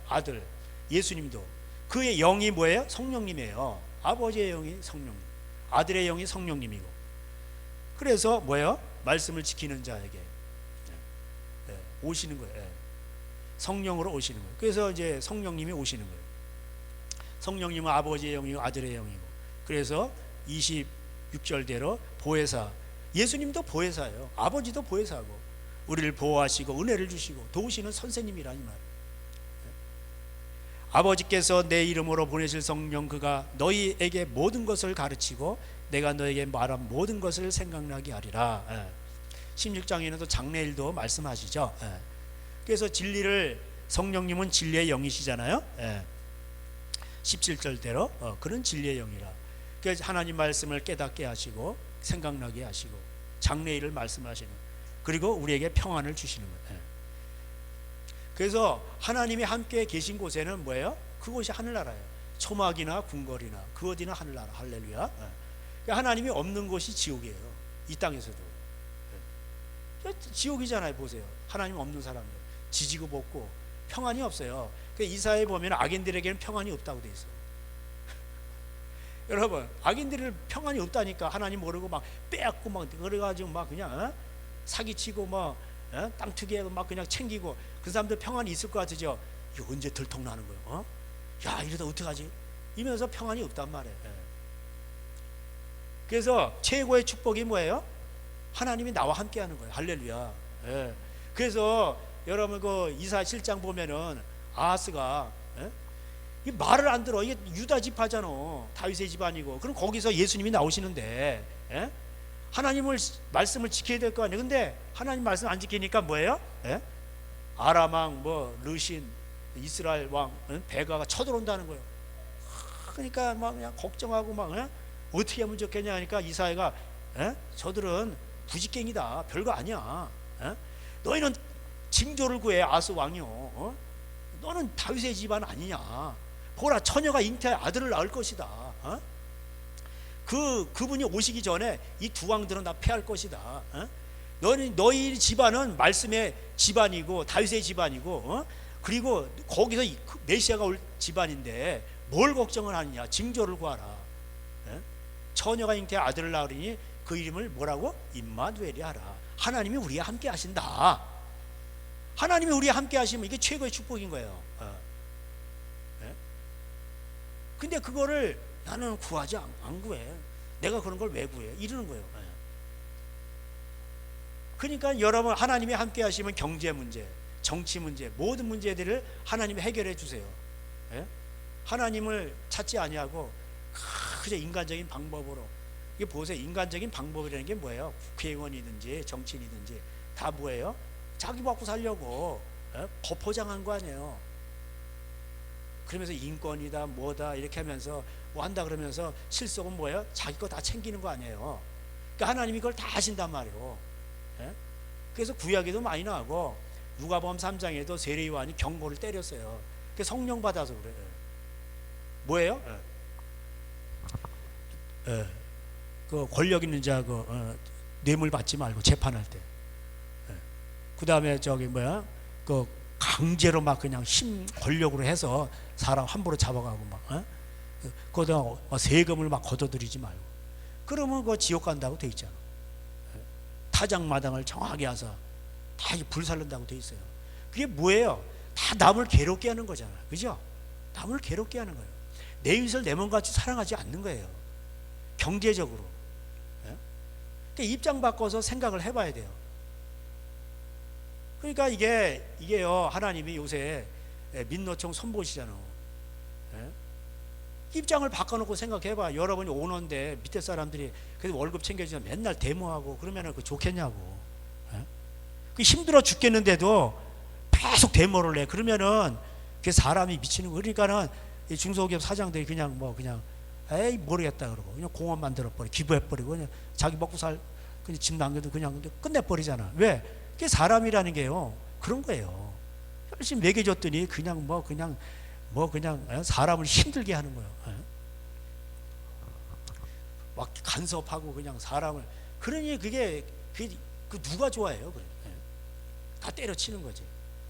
아들, 예수님도 그의 영이 뭐예요? 성령님이에요. 아버지의 영이 성령님, 아들의 영이 성령님이고. 그래서 뭐예요? 말씀을 지키는 자에게 오시는 거예요. 성령으로 오시는 거예요. 그래서 이제 성령님이 오시는 거예요. 성령님은 아버지의 영이고 아들의 영이고. 그래서 26절대로 보혜사, 예수님도 보혜사예요. 아버지도 보혜사고, 우리를 보호하시고 은혜를 주시고 도우시는 선생님이라니 말이에요. 아버지께서 내 이름으로 보내실 성령, 그가 너희에게 모든 것을 가르치고 내가 너에게 말한 모든 것을 생각나게 하리라. 16장에는 또 장래일도 말씀하시죠. 그래서 진리를, 성령님은 진리의 영이시잖아요. 17절대로 그런 진리의 영이라. 그래서 하나님 말씀을 깨닫게 하시고 생각나게 하시고 장래일을 말씀하시는, 그리고 우리에게 평안을 주시는 거예요. 그래서 하나님이 함께 계신 곳에는 뭐예요? 그곳이 하늘나라예요. 초막이나 궁궐이나 그 어디나 하늘나라. 할렐루야. 하나님이 없는 곳이 지옥이에요. 이 땅에서도 지옥이잖아요. 보세요. 하나님 없는 사람들 지지고 볶고 평안이 없어요. 이사야에 보면 악인들에게는 평안이 없다고 돼 있어. 여러분, 악인들은 평안이 없다니까. 하나님 모르고 막 빼앗고 막 그래가지고 막 그냥 사기치고 막 땅 투기하고 막 그냥 챙기고, 그 사람들 평안이 있을 것 같으죠. 이거 언제 들통나는 거예요? 야, 이러다 어떡하지? 이러면서 평안이 없단 말이에요. 그래서 최고의 축복이 뭐예요? 하나님이 나와 함께 하는 거예요. 할렐루야. 그래서 여러분 그 이사야 7장 보면은 아하스가 이 말을 안 들어. 이게 유다 지파잖아. 다윗의 집안이고. 그럼 거기서 예수님이 나오시는데 하나님을 말씀을 지켜야 될 거 아니에요. 근데 하나님 말씀 안 지키니까 뭐예요? 아람 왕, 뭐 르신, 이스라엘 왕 베가가 쳐들어온다는 거예요. 그러니까 막 그냥 걱정하고 막 어떻게 하면 좋겠냐 하니까 이사야가 저들은 부지깽이다. 별거 아니야. 너희는 징조를 구해. 아스 왕이요. 너는 다윗의 집안 아니냐. 보라, 처녀가 잉태하여 아들을 낳을 것이다. 그분이 오시기 전에 이 두 왕들은 다 패할 것이다. 너희 집안은 말씀의 집안이고 다윗의 집안이고 그리고 거기서 메시아가 올 집안인데 뭘 걱정을 하느냐. 징조를 구하라. 처녀가 잉태하여 아들을 낳으리니 그 이름을 뭐라고? 임마누엘이 하라. 하나님이 우리와 함께 하신다. 하나님이 우리와 함께 하시면 이게 최고의 축복인 거예요. 근데 그거를 나는 구하지 안 구해. 내가 그런 걸 왜 구해? 이러는 거예요. 그러니까 여러분, 하나님이 함께 하시면 경제 문제, 정치 문제, 모든 문제들을 하나님이 해결해 주세요. 하나님을 찾지 아니하고 그저 인간적인 방법으로. 이게 보세요. 인간적인 방법이라는 게 뭐예요? 국회의원이든지 정치인이든지 다 뭐예요? 자기 먹고 살려고 법 포장한 거 아니에요. 그러면서 인권이다 뭐다 이렇게 하면서 뭐 한다 그러면서 실속은 뭐예요? 자기 거 다 챙기는 거 아니에요. 그러니까 하나님이 그걸 다 하신단 말이에요. 그래서 구약에도 많이 나오고 누가복음 3장에도 세례 요한이 경고를 때렸어요. 그 성령 받아서 그래요. 뭐예요? 그 권력 있는 자 뇌물 받지 말고 재판할 때. 그 다음에 저기 뭐야? 그 강제로 막 그냥 힘 권력으로 해서 사람 함부로 잡아가고 막 거기다 세금을 막 걷어들이지 말고. 그러면 그 지옥 간다고 돼 있잖아. 타작마당을 정하게 하서 다 불살른다고 돼 있어요. 그게 뭐예요? 다 남을 괴롭게 하는 거잖아요. 그죠? 남을 괴롭게 하는 거예요. 내 이웃을 내 몸같이 사랑하지 않는 거예요. 경제적으로. 그러니까 입장 바꿔서 생각을 해봐야 돼요. 그러니까 이게요, 하나님이 요새 민노총 손보시잖아요. 입장을 바꿔놓고 생각해봐. 여러분이 오너인데 밑에 사람들이 그래도 월급 챙겨주면 맨날 데모하고 그러면 그 좋겠냐고. 그 힘들어 죽겠는데도 계속 데모를 해. 그러면은 그 사람이 미치는 거. 그러니까는 중소기업 사장들이 그냥 에이 모르겠다 그러고 그냥 공원 만들어버려, 기부해버리고 그냥 자기 먹고 살 그냥 집 남겨도 그냥 끝내버리잖아. 왜? 그게 사람이라는 게요 그런 거예요. 열심히 먹여줬더니 그냥 사람을 힘들게 하는 거예요. 막 간섭하고 그냥 사람을. 그러니 그게 누가 좋아해요? 그래. 다 때려치는 거지.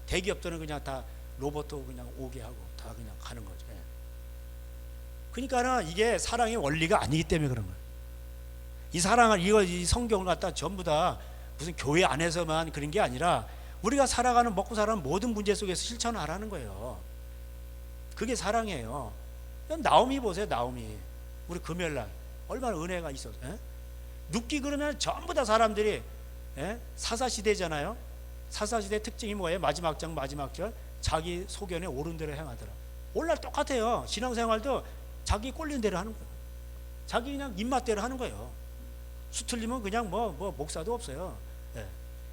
대기업들은 그냥 다 로봇도 그냥 오게 하고 다 그냥 가는 거죠. 그러니까는 이게 사랑의 원리가 아니기 때문에 그런 거예요. 이 사랑을 이 성경을 갖다 전부 다 무슨 교회 안에서만 그런 게 아니라 우리가 살아가는 먹고 사는 모든 문제 속에서 실천하라는 거예요. 그게 사랑이에요. 나오미 보세요. 나오미 우리 금요일날 얼마나 은혜가 있어서 눕기 그러면 전부 다 사람들이 사사시대잖아요. 사사시대 특징이 뭐예요? 마지막 장 마지막 절 자기 소견에 옳은 대로 행하더라. 오늘날 똑같아요. 신앙생활도 자기 꼴린 대로 하는 거예요. 자기 그냥 입맛대로 하는 거예요. 수틀리면 그냥 뭐 목사도 없어요.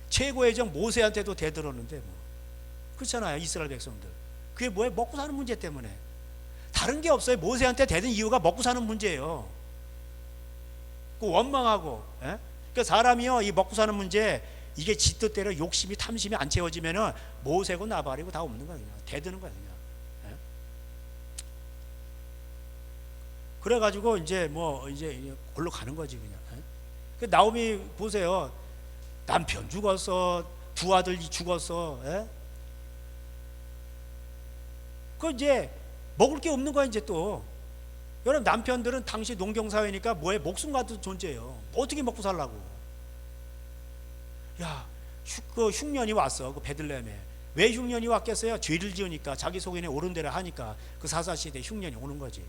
최고의 정 모세한테도 대들었는데 뭐 그렇잖아요. 이스라엘 백성들 그게 뭐예요? 먹고 사는 문제 때문에. 다른 게 없어요. 모세한테 대든 이유가 먹고 사는 문제예요. 그 원망하고 그러니까 사람이요 이 먹고 사는 문제 이게 지 뜻대로 욕심이 탐심이 안 채워지면은 모세고 나발이고 다 없는 거야. 그냥 대드는 거야 그냥. 그래가지고 이제 골로 가는 거지 그냥. 그 나오미 보세요. 남편 죽었어, 두 아들이 죽었어. 그 이제 먹을 게 없는 거야 이제 또. 여러분 남편들은 당시 농경 사회니까 뭐에 목숨 같은 존재예요. 어떻게 먹고 살라고? 야, 그 흉년이 왔어 그 베들레헴에. 왜 흉년이 왔겠어요? 죄를 지으니까 자기 소견에 옳은 대로 하니까 그 사사시대에 흉년이 오는 거지.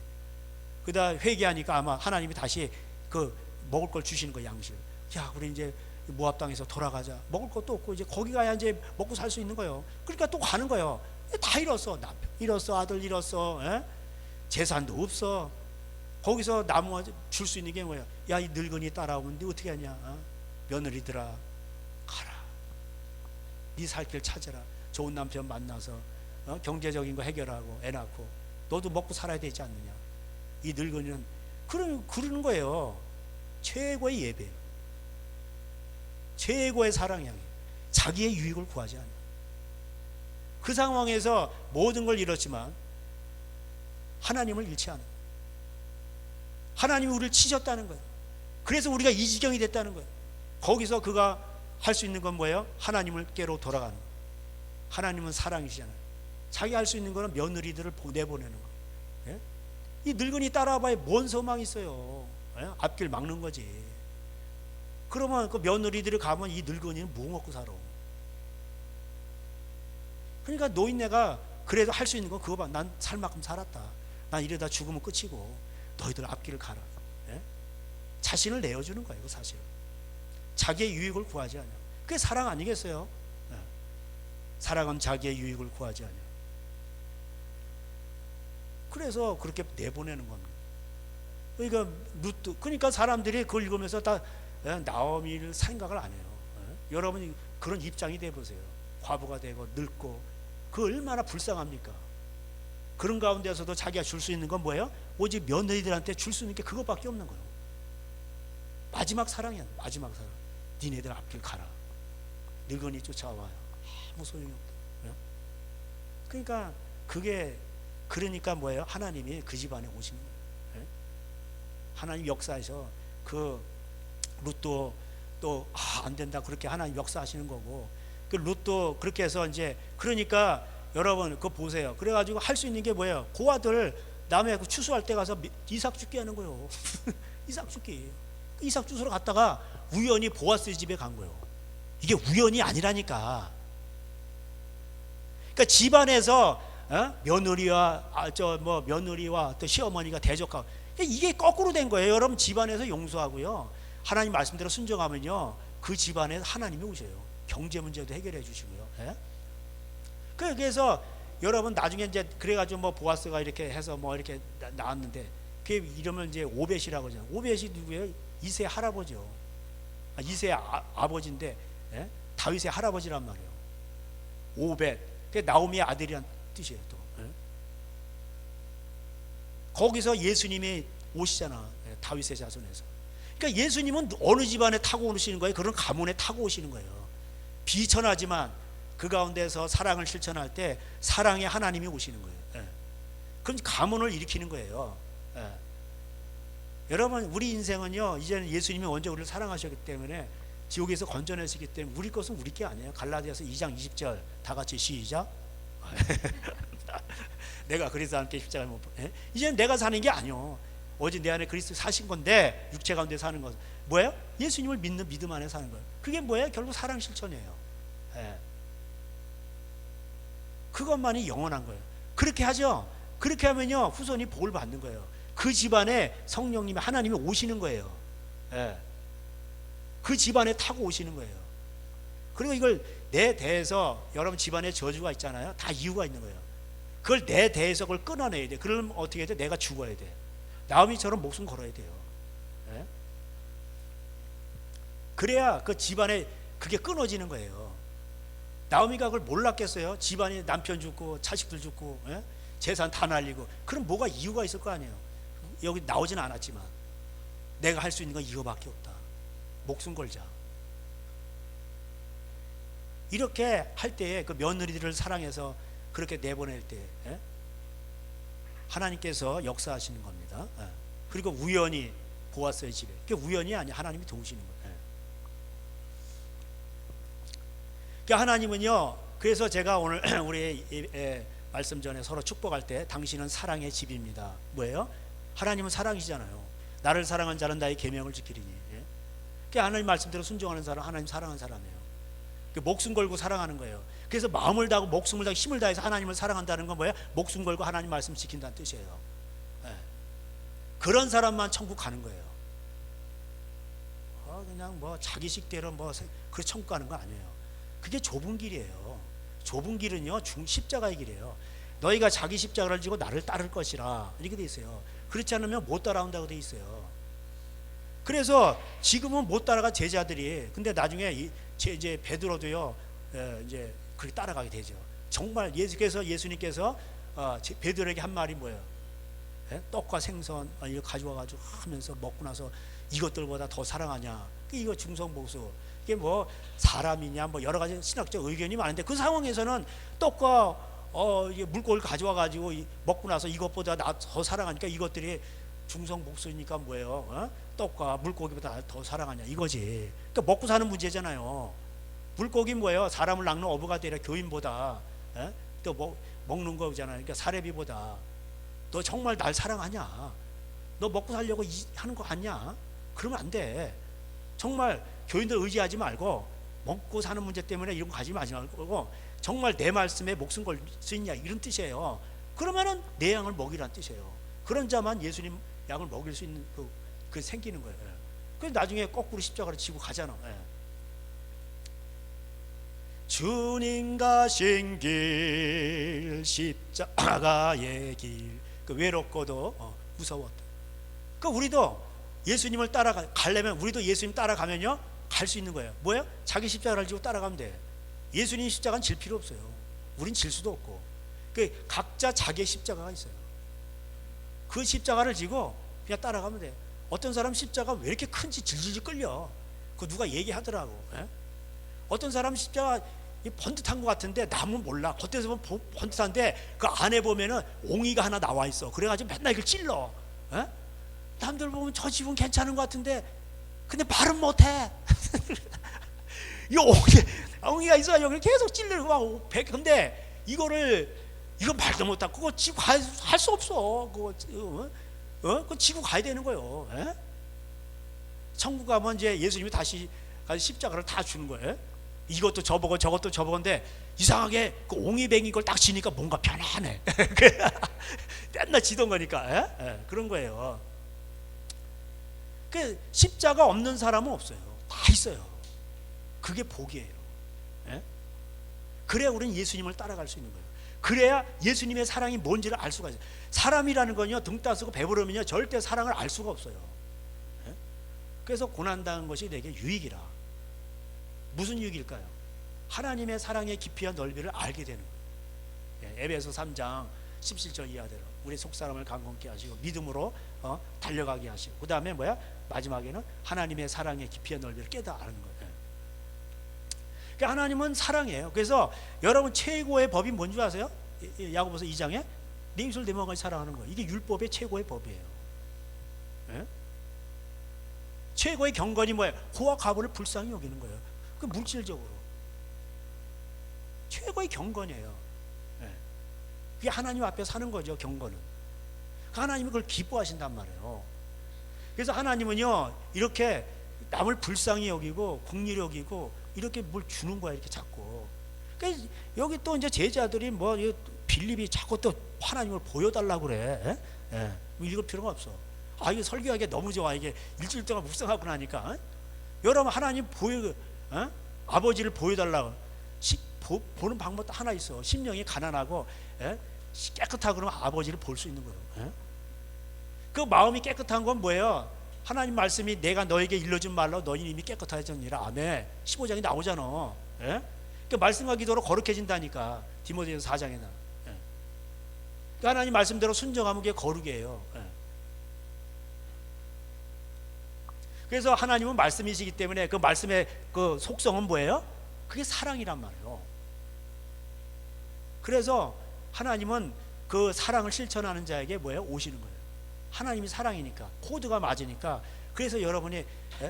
그다 회개하니까 아마 하나님이 다시 그 먹을 걸 주시는 거 양식. 야, 우리 이제 모압 땅에서 돌아가자. 먹을 것도 없고 이제 거기 가야 이제 먹고 살 수 있는 거예요. 그러니까 또 가는 거예요. 다 잃었어. 남편 잃었어, 아들 잃었어, 재산도 없어. 거기서 나무 줄 수 있는 게 뭐야? 야, 이 늙은이 따라오는데 어떻게 하냐? 며느리들아, 가라. 네 살 길 찾아라. 좋은 남편 만나서 경제적인 거 해결하고 애 낳고 너도 먹고 살아야 되지 않느냐? 이 늙은이는 그러는 거예요. 최고의 예배예요. 최고의 사랑이 자기의 유익을 구하지 않아요. 그 상황에서 모든 걸 잃었지만 하나님을 잃지 않아요. 하나님이 우리를 치셨다는 거예요. 그래서 우리가 이 지경이 됐다는 거예요. 거기서 그가 할 수 있는 건 뭐예요? 하나님께로 돌아가는 거예요. 하나님은 사랑이시잖아요. 자기 할 수 있는 거는 며느리들을 내보내는 거예요. 이 늙은이 따라와봐야 뭔 소망이 있어요. 앞길 막는 거지. 그러면 그 며느리들이 가면 이 늙은이는 뭐 먹고 살아? 그러니까 노인네가 그래도 할 수 있는 건 그거 봐. 난 살 만큼 살았다. 난 이러다 죽으면 끝이고 너희들 앞길을 가라. 자신을 내어주는 거예요. 사실 자기의 유익을 구하지 않아요. 그게 사랑 아니겠어요? 사랑은 자기의 유익을 구하지 않아요. 그래서 그렇게 내보내는 겁니다. 그러니까 루트, 그러니까 사람들이 그걸 읽으면서 다 나오미를 생각을 안 해요. 여러분이 그런 입장이 돼 보세요. 과부가 되고 늙고 그 얼마나 불쌍합니까? 그런 가운데서도 자기가 줄 수 있는 건 뭐예요? 오직 며느리들한테 줄 수 있는 게 그것밖에 없는 거예요. 마지막 사랑이야. 마지막 사랑. 니네들 앞길 가라. 늙은이 쫓아와요. 아무 소용이 없다. 그러니까 그러니까 뭐예요? 하나님이 그 집안에 오시는 거예요. 하나님 역사에서 그 룻도 또 안 된다 그렇게 하나님 역사하시는 거고, 그 룻도 그렇게 해서 이제 그러니까 여러분 그거 보세요. 그래가지고 할 수 있는 게 뭐예요? 그 아들 남의 그 추수할 때 가서 이삭 죽기 하는 거예요. 이삭 죽기. 이삭 주스러 갔다가 우연히 보아스 집에 간 거예요. 이게 우연이 아니라니까. 그러니까 집안에서 며느리와 며느리와 또 시어머니가 대적하고 이게 거꾸로 된 거예요. 여러분 집안에서 용서하고요. 하나님 말씀대로 순종하면요. 그 집안에 하나님이 오셔요. 경제 문제도 해결해 주시고요. 그래서 여러분 나중에 이제 그래가지고 뭐 보아스가 이렇게 해서 뭐 이렇게 나왔는데 그 이름을 이제 오벳이라고 하잖아요. 오벳이 누구예요? 이세 할아버지요. 이세 아버지인데 다윗의 할아버지란 말이에요. 오벳. 그게 나오미의 아들이란 뜻이에요. 또 거기서 예수님이 오시잖아. 다윗의 자손에서. 그러니까 예수님은 어느 집안에 타고 오시는 거예요? 그런 가문에 타고 오시는 거예요. 비천하지만 그 가운데서 사랑을 실천할 때 사랑의 하나님이 오시는 거예요. 그럼 가문을 일으키는 거예요. 여러분 우리 인생은요 이제는 예수님이 먼저 우리를 사랑하셨기 때문에 지옥에서 건져내시기 때문에 우리 것은 우리 게 아니에요. 갈라디아서 2장 20절 다 같이 시작. 내가 그리스도와 함께 십자가에 못 이제는 내가 사는 게 아니요. 오직 내 안에 그리스도 사신 건데 육체 가운데 사는 것 뭐예요? 예수님을 믿는 믿음 안에 사는 거예요. 그게 뭐예요? 결국 사랑 실천이에요. 예. 그것만이 영원한 거예요. 그렇게 하죠. 그렇게 하면요 후손이 복을 받는 거예요. 그 집안에 성령님이 하나님이 오시는 거예요. 예. 그 집안에 타고 오시는 거예요. 그리고 이걸 내 대에서 여러분 집안에 저주가 있잖아요. 다 이유가 있는 거예요. 그걸 내 대에서 그걸 끊어내야 돼. 그러면 어떻게 해야 돼? 내가 죽어야 돼. 나오미처럼 목숨 걸어야 돼요. 예? 그래야 그 집안에 그게 끊어지는 거예요. 나오미가 그걸 몰랐겠어요? 집안에 남편 죽고 자식들 죽고 예? 재산 다 날리고. 그럼 뭐가 이유가 있을 거 아니에요. 여기 나오진 않았지만 내가 할 수 있는 건 이거밖에 없다. 목숨 걸자. 이렇게 할 때에 그 며느리들을 사랑해서 그렇게 내보낼 때 예? 하나님께서 역사하시는 겁니다. 예. 그리고 우연히 보았어요 집에. 그게 우연이 아니야. 하나님이 도우시는 거예요. 예. 그러니까 하나님은요. 그래서 제가 오늘 우리 말씀 전에 서로 축복할 때 당신은 사랑의 집입니다. 뭐예요? 하나님은 사랑이시잖아요. 나를 사랑한 자는 나의 계명을 지키리니. 예? 그러니까 하나님 말씀대로 순종하는 사람 하나님 사랑하는 사람이에요. 목숨 걸고 사랑하는 거예요. 그래서 마음을 다하고 목숨을 다하고 힘을 다해서 하나님을 사랑한다는 건 뭐야? 목숨 걸고 하나님 말씀 지킨다는 뜻이에요. 네. 그런 사람만 천국 가는 거예요. 그냥 뭐 자기식대로 뭐 그 천국 가는 거 아니에요. 그게 좁은 길이에요. 좁은 길은요 십자가의 길이에요. 너희가 자기 십자가를 지고 나를 따를 것이라 이렇게 돼 있어요. 그렇지 않으면 못 따라온다고 돼 있어요. 그래서 지금은 못 따라가 제자들이. 근데 나중에 이제 베드로도요 이제 그렇게 따라가게 되죠. 정말 예수님께서 베드로에게 한 말이 뭐예요? 예? 떡과 생선 이거 가져와가지고 하면서 먹고 나서 이것들보다 더 사랑하냐? 이거 중성복수. 이게 뭐 사람이냐? 뭐 여러 가지 신학적 의견이 많은데 그 상황에서는 떡과 이게 물고기를 가져와가지고 먹고 나서 이것보다 나 더 사랑하니까 이것들이 중성복수니까 뭐예요? 떡과 물고기보다 더 사랑하냐 이거지. 그러니까 먹고 사는 문제잖아요. 물고기 뭐예요? 사람을 낚는 어부가 되라 교인보다 또 먹는 거잖아요. 그러니까 사례비보다. 너 정말 날 사랑하냐? 너 먹고 살려고 하는 거 같냐? 그러면 안 돼. 정말 교인들 의지하지 말고 먹고 사는 문제 때문에 이런 거 가지 말고 정말 내 말씀에 목숨 걸 수 있냐 이런 뜻이에요. 그러면은 내 양을 먹이란 뜻이에요. 그런 자만 예수님 양을 먹일 수 있는 그 생기는 거예요. 그래서 나중에 거꾸로 십자가를 지고 가잖아. 주님 가신 길 십자가의 길 그 외롭고도 무서웠다. 그 우리도 예수님을 가려면 우리도 예수님 따라가면요 갈 수 있는 거예요. 뭐예요? 자기 십자가를 지고 따라가면 돼. 예수님 십자가는 질 필요 없어요. 우린 질 수도 없고. 그 각자 자기의 십자가가 있어요. 그 십자가를 지고 그냥 따라가면 돼. 어떤 사람 십자가 왜 이렇게 큰지 질질 끌려. 그 누가 얘기하더라고. 어떤 사람 십자가 번듯한 것 같은데 남은 몰라. 겉에서 보면 번듯한데 그 안에 보면은 옹이가 하나 나와 있어. 그래가지고 맨날 이걸 찔러. 남들 보면 저 집은 괜찮은 것 같은데 근데 말은 못해. 이 옹이가 있어. 여기 계속 찔르고 막 근데 이거 말도 못하고 그거 지고 할 수 없어. 그거 지고 가야 되는 거예요. 천국 가면 이제 예수님이 다시 십자가를 다 주는 거예요. 이것도 저보고 저것도 저보고인데 이상하게 그 옹이뱅이 걸 딱 지니까 뭔가 편안해. 맨날 지던 거니까. 그런 거예요. 그 십자가 없는 사람은 없어요. 다 있어요. 그게 복이에요. 그래야 우리는 예수님을 따라갈 수 있는 거예요. 그래야 예수님의 사랑이 뭔지를 알 수가 있어요. 사람이라는 건요 등 따쓰고 배부르면요 절대 사랑을 알 수가 없어요. 그래서 고난당한 것이 내게 유익이라. 무슨 유익일까요? 하나님의 사랑의 깊이와 넓이를 알게 되는 거예요. 에베소 3장 17절 이하대로 우리 속사람을 강건케 하시고 믿음으로 달려가게 하시고 그 다음에 뭐야? 마지막에는 하나님의 사랑의 깊이와 넓이를 깨달는 거예요. 그러니까 하나님은 사랑이에요. 그래서 여러분 최고의 법이 뭔지 아세요? 야고보서 2장에 내 입술 내 마음까지 사랑하는 거예요. 이게 율법의 최고의 법이에요. 최고의 경건이 뭐예요? 고와 가부를 불쌍히 여기는 거예요. 그 물질적으로 최고의 경건이에요. 그게 하나님 앞에 사는 거죠. 경건은. 하나님이 그걸 기뻐하신단 말이에요. 그래서 하나님은요 이렇게 남을 불쌍히 여기고 긍휼히 여기고 이렇게 뭘 주는 거야, 이렇게 자꾸. 그러니까 여기 또 이제 제자들이 뭐 빌립이 자꾸 또 하나님을 보여달라고 그래. 예? 읽을 필요가 없어. 아, 이게 설교하기 너무 좋아. 이게 일주일 동안 묵상하고 나니까. 여러분 하나님 아버지를 보여달라고. 보는 방법도 하나 있어. 심령이 가난하고 깨끗하고 그러면 아버지를 볼 수 있는 거예요. 그 마음이 깨끗한 건 뭐예요? 하나님 말씀이 내가 너에게 일러준 말로 너희 이미 깨끗해졌니라. 아멘. 15장에 나오잖아. 그 말씀과 기도로 거룩해진다니까. 디모데전서 4장에나. 그 하나님 말씀대로 순종하면 그게 거룩이에요. 그래서 하나님은 말씀이시기 때문에 그 말씀의 그 속성은 뭐예요? 그게 사랑이란 말이에요. 그래서 하나님은 그 사랑을 실천하는 자에게 뭐예요? 오시는 거예요. 하나님이 사랑이니까, 코드가 맞으니까. 그래서 여러분이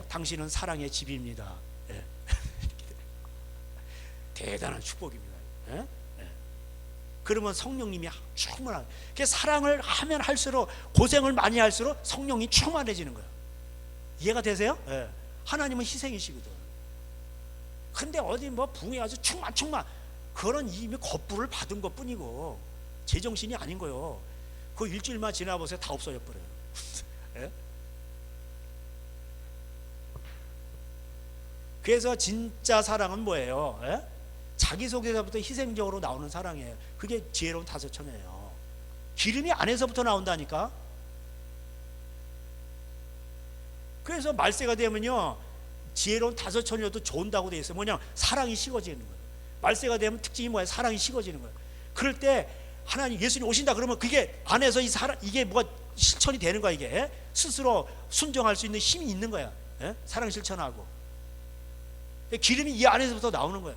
당신은 사랑의 집입니다. 대단한 축복입니다. 그러면 성령님이 충만한. 사랑을 하면 할수록, 고생을 많이 할수록 성령이 충만해지는 거예요. 이해가 되세요? 하나님은 희생이시거든. 근데 어디 뭐 붕에 아주 충만 그런 이미 겁부를 받은 것 뿐이고 제정신이 아닌 거예요. 그 일주일만 지나보세요. 다 없어져 버려요. 그래서 진짜 사랑은 뭐예요? 자기 속에서부터 희생적으로 나오는 사랑이에요. 그게 지혜로운 다섯처녀예요. 기름이 안에서부터 나온다니까. 그래서 말세가 되면요 지혜로운 다섯처녀도 좋은다고 돼 있어요. 뭐냐, 사랑이 식어지는 거예요. 말세가 되면 특징이 뭐예요? 사랑이 식어지는 거예요. 그럴 때 하나님 예수님 오신다 그러면 그게 안에서 이 사랑, 이게 뭐가 실천이 되는 거야. 이게 스스로 순종할 수 있는 힘이 있는 거야. 사랑 실천하고 기름이 이 안에서부터 나오는 거야.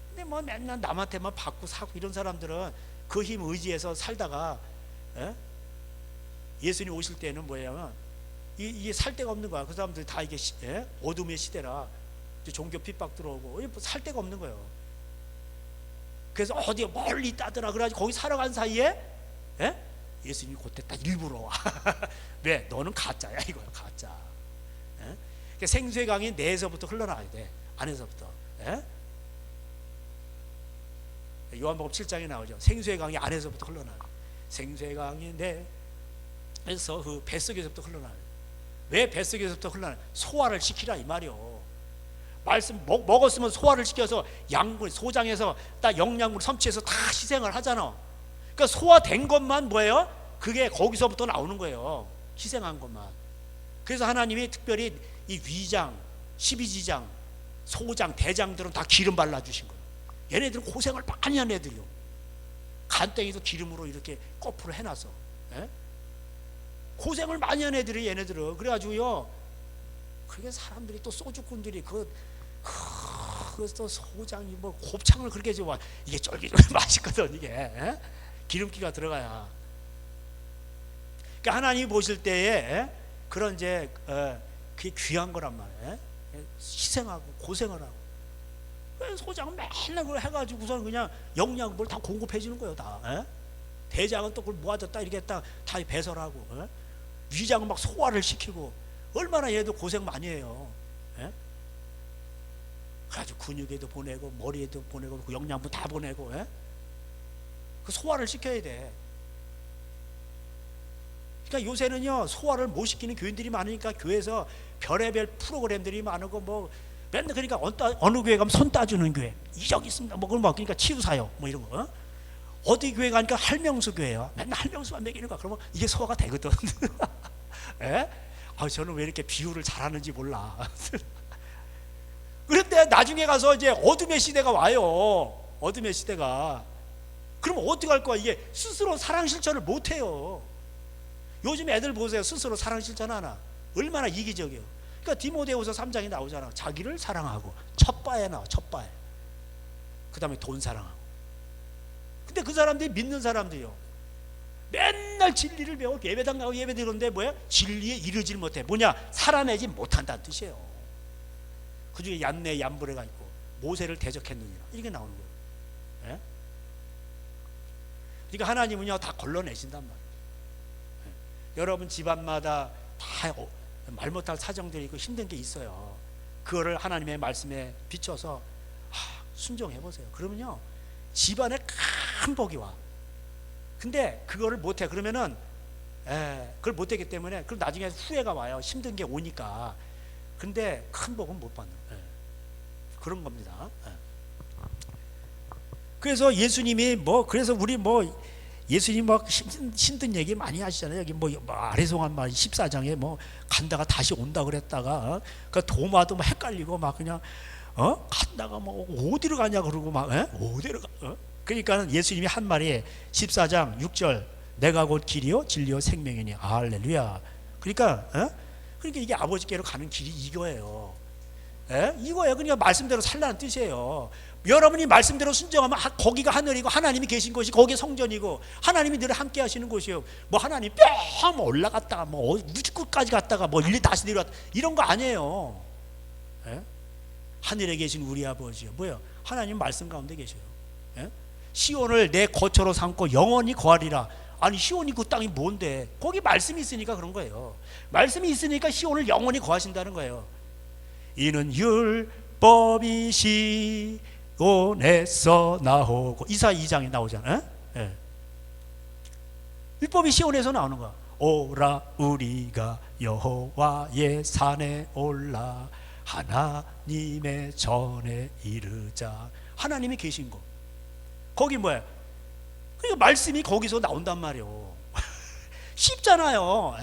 근데 뭐 맨날 남한테만 받고 사고 이런 사람들은 그 힘 의지해서 살다가 예수님 오실 때는 뭐냐면 이게 살 데가 없는 거야. 그 사람들이 다 이게 어둠의 시대라 종교 핍박 들어오고 살 데가 없는 거예요. 그래서 어디 멀리 있다더라 그래가지고 거기 살아간 사이에 예수님이 그때 딱 일부러 와. 왜? 너는 가짜야 이거야, 가짜. 그러니까 생수의 강이 내에서부터 흘러나와야 돼. 안에서부터. 요한복음 7장에 나오죠. 생수의 강이 안에서부터 흘러나와요. 생수의 강이 내에서 그 뱃속에서부터 흘러나와요. 왜 뱃속에서부터 흘러나와요? 소화를 시키라 이 말이요. 말씀 먹었으면 소화를 시켜서 양분 소장에서 딱 영양분 섭취해서 다 희생을 하잖아. 그러니까 소화된 것만 뭐예요? 그게 거기서부터 나오는 거예요. 희생한 것만. 그래서 하나님이 특별히 이 위장, 12지장, 소장, 대장들은 다 기름 발라주신 거예요. 얘네들은 고생을 많이 한 애들이요. 간땡이도 기름으로 이렇게 거꾸로 해놔서 고생을 많이 한 애들이 얘네들은. 그래가지고요, 그게 사람들이 또 소주꾼들이 그또 소장이 뭐 곱창을 그렇게 좋아. 이게 쫄깃쫄깃 맛있거든. 이게 기름기가 들어가야. 그러니까 하나님이 보실 때에 그런 이제 그게 귀한 거란 말이에요. 희생하고 고생을 하고. 소장은 맨날 그걸 해가지고선 그냥 영양분을 다 공급해 주는 거예요. 다. 대장은 또 그걸 모아졌다 이렇게 다 배설하고. 위장은 막 소화를 시키고. 얼마나 얘도 고생 많이 해요. 그래가지고 근육에도 보내고 머리에도 보내고 그 영양분 다 보내고. 그 소화를 시켜야 돼. 그러니까 요새는요 소화를 못 시키는 교인들이 많으니까 교회에서 별의별 프로그램들이 많고 뭐 맨날 그러니까 어느 교회 가면 손 따주는 교회 이적 있습니다. 뭐 그런 거 그러니까 치유사요 뭐 이런 거. 어디 교회 가니까 할명수 교회요. 맨날 할명수만 먹이는 거야. 그러면 이게 소화가 되거든. 저는 왜 이렇게 비유를 잘하는지 몰라. 그런데 나중에 가서 이제 어둠의 시대가 와요. 어둠의 시대가. 그럼 어떻게 할 거야? 이게 스스로 사랑 실천을 못 해요. 요즘 애들 보세요. 스스로 사랑 실천하나? 얼마나 이기적이에요. 그러니까 디모데후서 3장에 나오잖아. 자기를 사랑하고 첫바에 나와. 첫바에. 그 다음에 돈 사랑하고. 근데 그 사람들이 믿는 사람들이요. 맨날 진리를 배워 예배당 가고 예배 드리는데 뭐야? 진리에 이르질 못해. 뭐냐? 살아내지 못한다는 뜻이에요. 그 중에 얀네 얀브레가 있고 모세를 대적했느니라 이게 나오는 거예요. 그러니까 하나님은요 다 걸러내신단 말이에요. 여러분 집안마다 다 말 못할 사정들이 있고 힘든 게 있어요. 그거를 하나님의 말씀에 비춰서 순종해 보세요. 그러면요 집안에 큰 복이 와. 근데 그거를 못해. 그러면은 그걸 못하기 때문에 그럼 나중에 후회가 와요. 힘든 게 오니까. 근데 큰 복은 못 받는 그런 겁니다. 그래서 예수님이 그래서 우리 예수님 힘든 얘기 많이 하시잖아요. 여기 아래송한 말 14장에 간다가 다시 온다 그랬다가 그 도마도 헷갈리고 그냥 갔다가 어디로 가냐 그러고 어디로 가? 그러니까 예수님이 한 말이 14장 6절 내가 곧 길이요 진리요 생명이니 할렐루야. 그러니까 이게 아버지께로 가는 길이 이거예요. 이거예요. 그러니까 말씀대로 살라는 뜻이에요. 여러분이 말씀대로 순종하면 거기가 하늘이고 하나님이 계신 곳이 거기 성전이고 하나님이 늘 함께 하시는 곳이에요. 하나님이 뿅 올라갔다가 우주 끝까지 갔다가 일리 다시 내려왔다 이런 거 아니에요. 하늘에 계신 우리 아버지요 뭐예요? 하나님 말씀 가운데 계셔요. 시온을 내 거처로 삼고 영원히 거하리라. 아니 시온이 그 땅이 뭔데? 거기 말씀이 있으니까 그런 거예요. 말씀이 있으니까 시온을 영원히 거하신다는 거예요. 이는 율법이 시온에서 나오고 이사 2장에 나오잖아요. 율법이 시온에서 나오는 거야. 오라 우리가 여호와의 산에 올라 하나님의 전에 이르자. 하나님이 계신 곳 거기 뭐야? 그러니까 말씀이 거기서 나온단 말이에요. 쉽잖아요.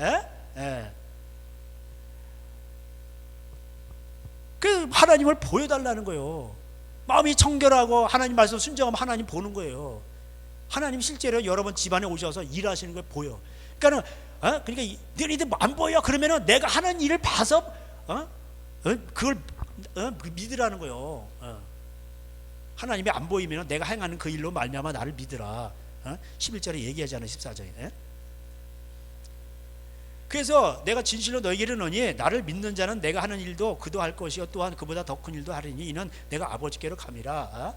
그 하나님을 보여달라는 거예요. 마음이 청결하고 하나님 말씀 순종하면 하나님 보는 거예요. 하나님 실제로 여러분 집안에 오셔서 일하시는 걸 보여. 그러니까 너희들 안 보여? 그러면은 내가 하는 일을 봐서 그걸 믿으라는 거예요. 하나님이 안 보이면 내가 행하는 그 일로 말미암아 나를 믿으라. 11절에 얘기하잖아요. 14절에. 그래서 내가 진실로 너희에게 이르노니 나를 믿는 자는 내가 하는 일도 그도 할 것이요 또한 그보다 더 큰 일도 하리니 이는 내가 아버지께로 감이라.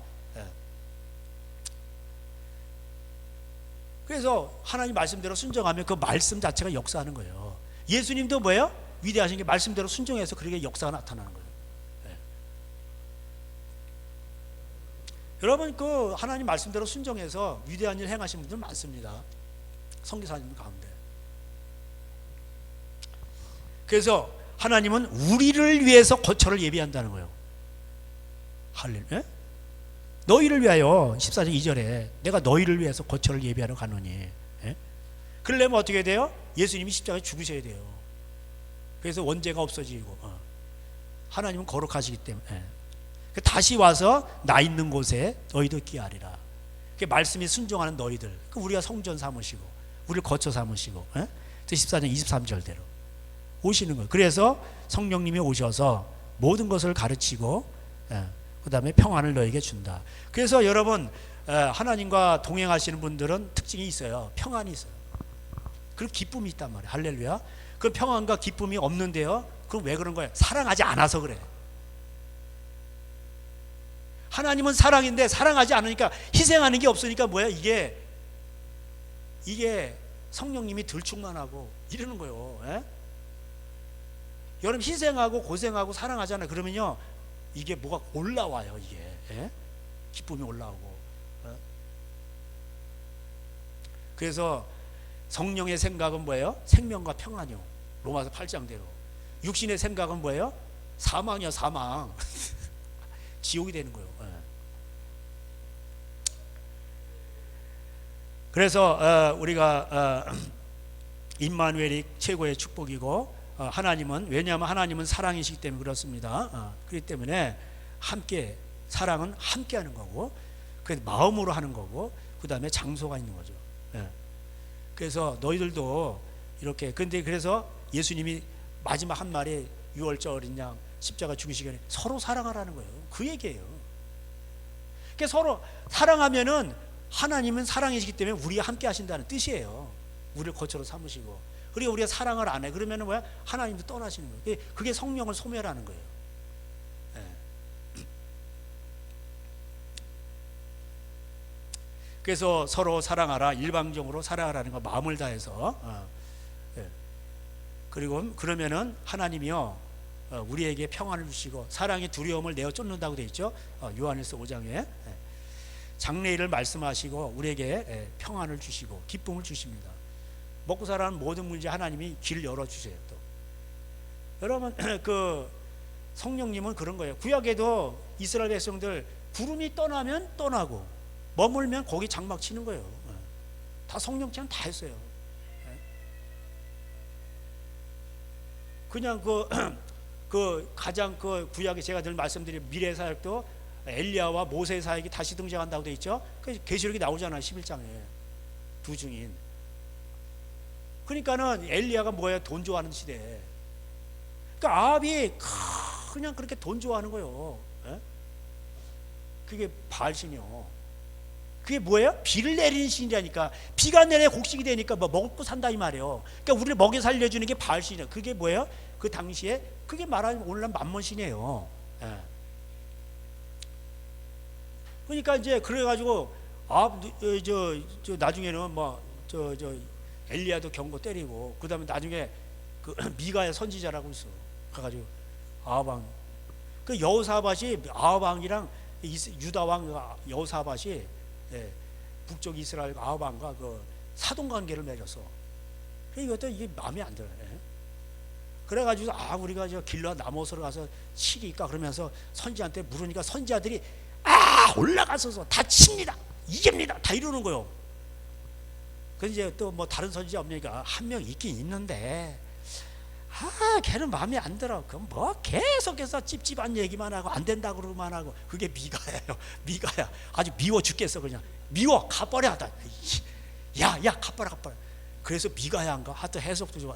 그래서 하나님 말씀대로 순종하면 그 말씀 자체가 역사하는 거예요. 예수님도 뭐예요? 위대하신 게 말씀대로 순종해서 그렇게 역사가 나타나는 거예요. 여러분 그 하나님 말씀대로 순종해서 위대한 일 행하신 분들 많습니다. 선교사님 가운데. 그래서 하나님은 우리를 위해서 거처를 예비한다는 거예요. 할렐루야. 너희를 위하여 14장 2절에 내가 너희를 위해서 거처를 예비하러 가노니. 그러려면 어떻게 돼요? 예수님이 십자가에 죽으셔야 돼요. 그래서 원죄가 없어지고 하나님은 거룩하시기 때문에 다시 와서 나 있는 곳에 너희도 있게 하리라. 말씀이 순종하는 너희들 우리가 성전 삼으시고 우리를 거처 삼으시고 14장 23절대로 오시는 거예요. 그래서 성령님이 오셔서 모든 것을 가르치고 그 다음에 평안을 너에게 준다. 그래서 여러분 하나님과 동행하시는 분들은 특징이 있어요. 평안이 있어요. 그리고 기쁨이 있단 말이에요. 할렐루야. 그 평안과 기쁨이 없는데요. 그럼 왜 그런 거예요? 사랑하지 않아서 그래. 하나님은 사랑인데 사랑하지 않으니까 희생하는 게 없으니까 뭐야? 이게 성령님이 들충만하고 이러는 거예요. 여러분 희생하고 고생하고 사랑하잖아요. 그러면요 이게 뭐가 올라와요. 이게 기쁨이 올라오고. 그래서 성령의 생각은 뭐예요? 생명과 평안이요. 로마서 8장대로. 육신의 생각은 뭐예요? 사망이요. 사망. 지옥이 되는 거예요. 그래서 우리가 임마누엘이 최고의 축복이고 하나님은 왜냐하면 하나님은 사랑이시기 때문에 그렇습니다. 그렇기 때문에 함께 사랑은 함께 하는 거고 그 마음으로 하는 거고 그 다음에 장소가 있는 거죠. 그래서 너희들도 이렇게 근데 그래서 예수님이 마지막 한 말이 유월절 어린 양 십자가 죽으시기 전에 서로 사랑하라는 거예요. 그 얘기예요. 그러니까 서로 사랑하면은 하나님은 사랑이시기 때문에 우리가 함께 하신다는 뜻이에요. 우리를 거처로 삼으시고 그리고 우리가 사랑을 안 해 그러면은 뭐야? 하나님도 떠나시는 거예요. 그게 성령을 소멸하는 거예요. 그래서 서로 사랑하라, 일방적으로 사랑하라는 거 마음을 다해서. 예. 그리고 그러면은 하나님이요 우리에게 평안을 주시고 사랑의 두려움을 내어 쫓는다고 되어 있죠. 요한일서 5장에. 예. 장래일을 말씀하시고 우리에게 평안을 주시고 기쁨을 주십니다. 먹고 살아는 모든 문제 하나님이 길 열어주세요. 또 여러분 그 성령님은 그런 거예요. 구약에도 이스라엘 백성들 구름이 떠나면 떠나고 머물면 거기 장막 치는 거예요. 다 성령처럼 다 했어요. 그냥 그 가장 그 구약에 제가 늘 말씀드린 미래 사역도 엘리야와 모세 사역이 다시 등장한다고 돼 있죠. 그 계시록이 나오잖아요. 11장에 두 증인. 그러니까는 엘리야가 뭐예요? 돈 좋아하는 시대. 그러니까 아합이 그냥 그렇게 돈 좋아하는 거예요. 예? 그게 바알신이요. 그게 뭐예요? 비를 내리는 신이라니까. 비가 내려 곡식이 되니까 뭐 먹고 산다 이 말이에요. 그러니까 우리를 먹여 살려주는 게 바알신이에요. 그게 뭐예요? 그 당시에 그게 말하면 오늘날 만몬신이에요. 예. 그러니까 이제 그래가지고 나중에는 엘리야도 경고 때리고 그 다음에 나중에 그 미가야 선지자라고 있어. 가가지고 아합왕 그 여호사밧이 아합왕이랑 유다왕 여호사밧이 북쪽 이스라엘 아합왕과 그 사돈관계를 맺었어. 이것도 이게 마음에 안 들어요. 그래가지고 우리가 저 길러 나못으로 가서 치리까 그러면서 선지한테 물으니까 선지자들이 올라가서서 다 칩니다, 이깁니다, 다 이러는 거요. 그래서 이제 또 뭐 다른 선지자 없으니까 한 명 있긴 있는데 걔는 마음에 안 들어. 그럼 뭐 계속해서 찝찝한 얘기만 하고 안 된다 그러고만 하고. 그게 미가예요. 미가야. 아주 미워 죽겠어. 그냥 미워 가버려 하다. 야 가버려. 그래서 미가야인가 하여튼 해석도 좋아.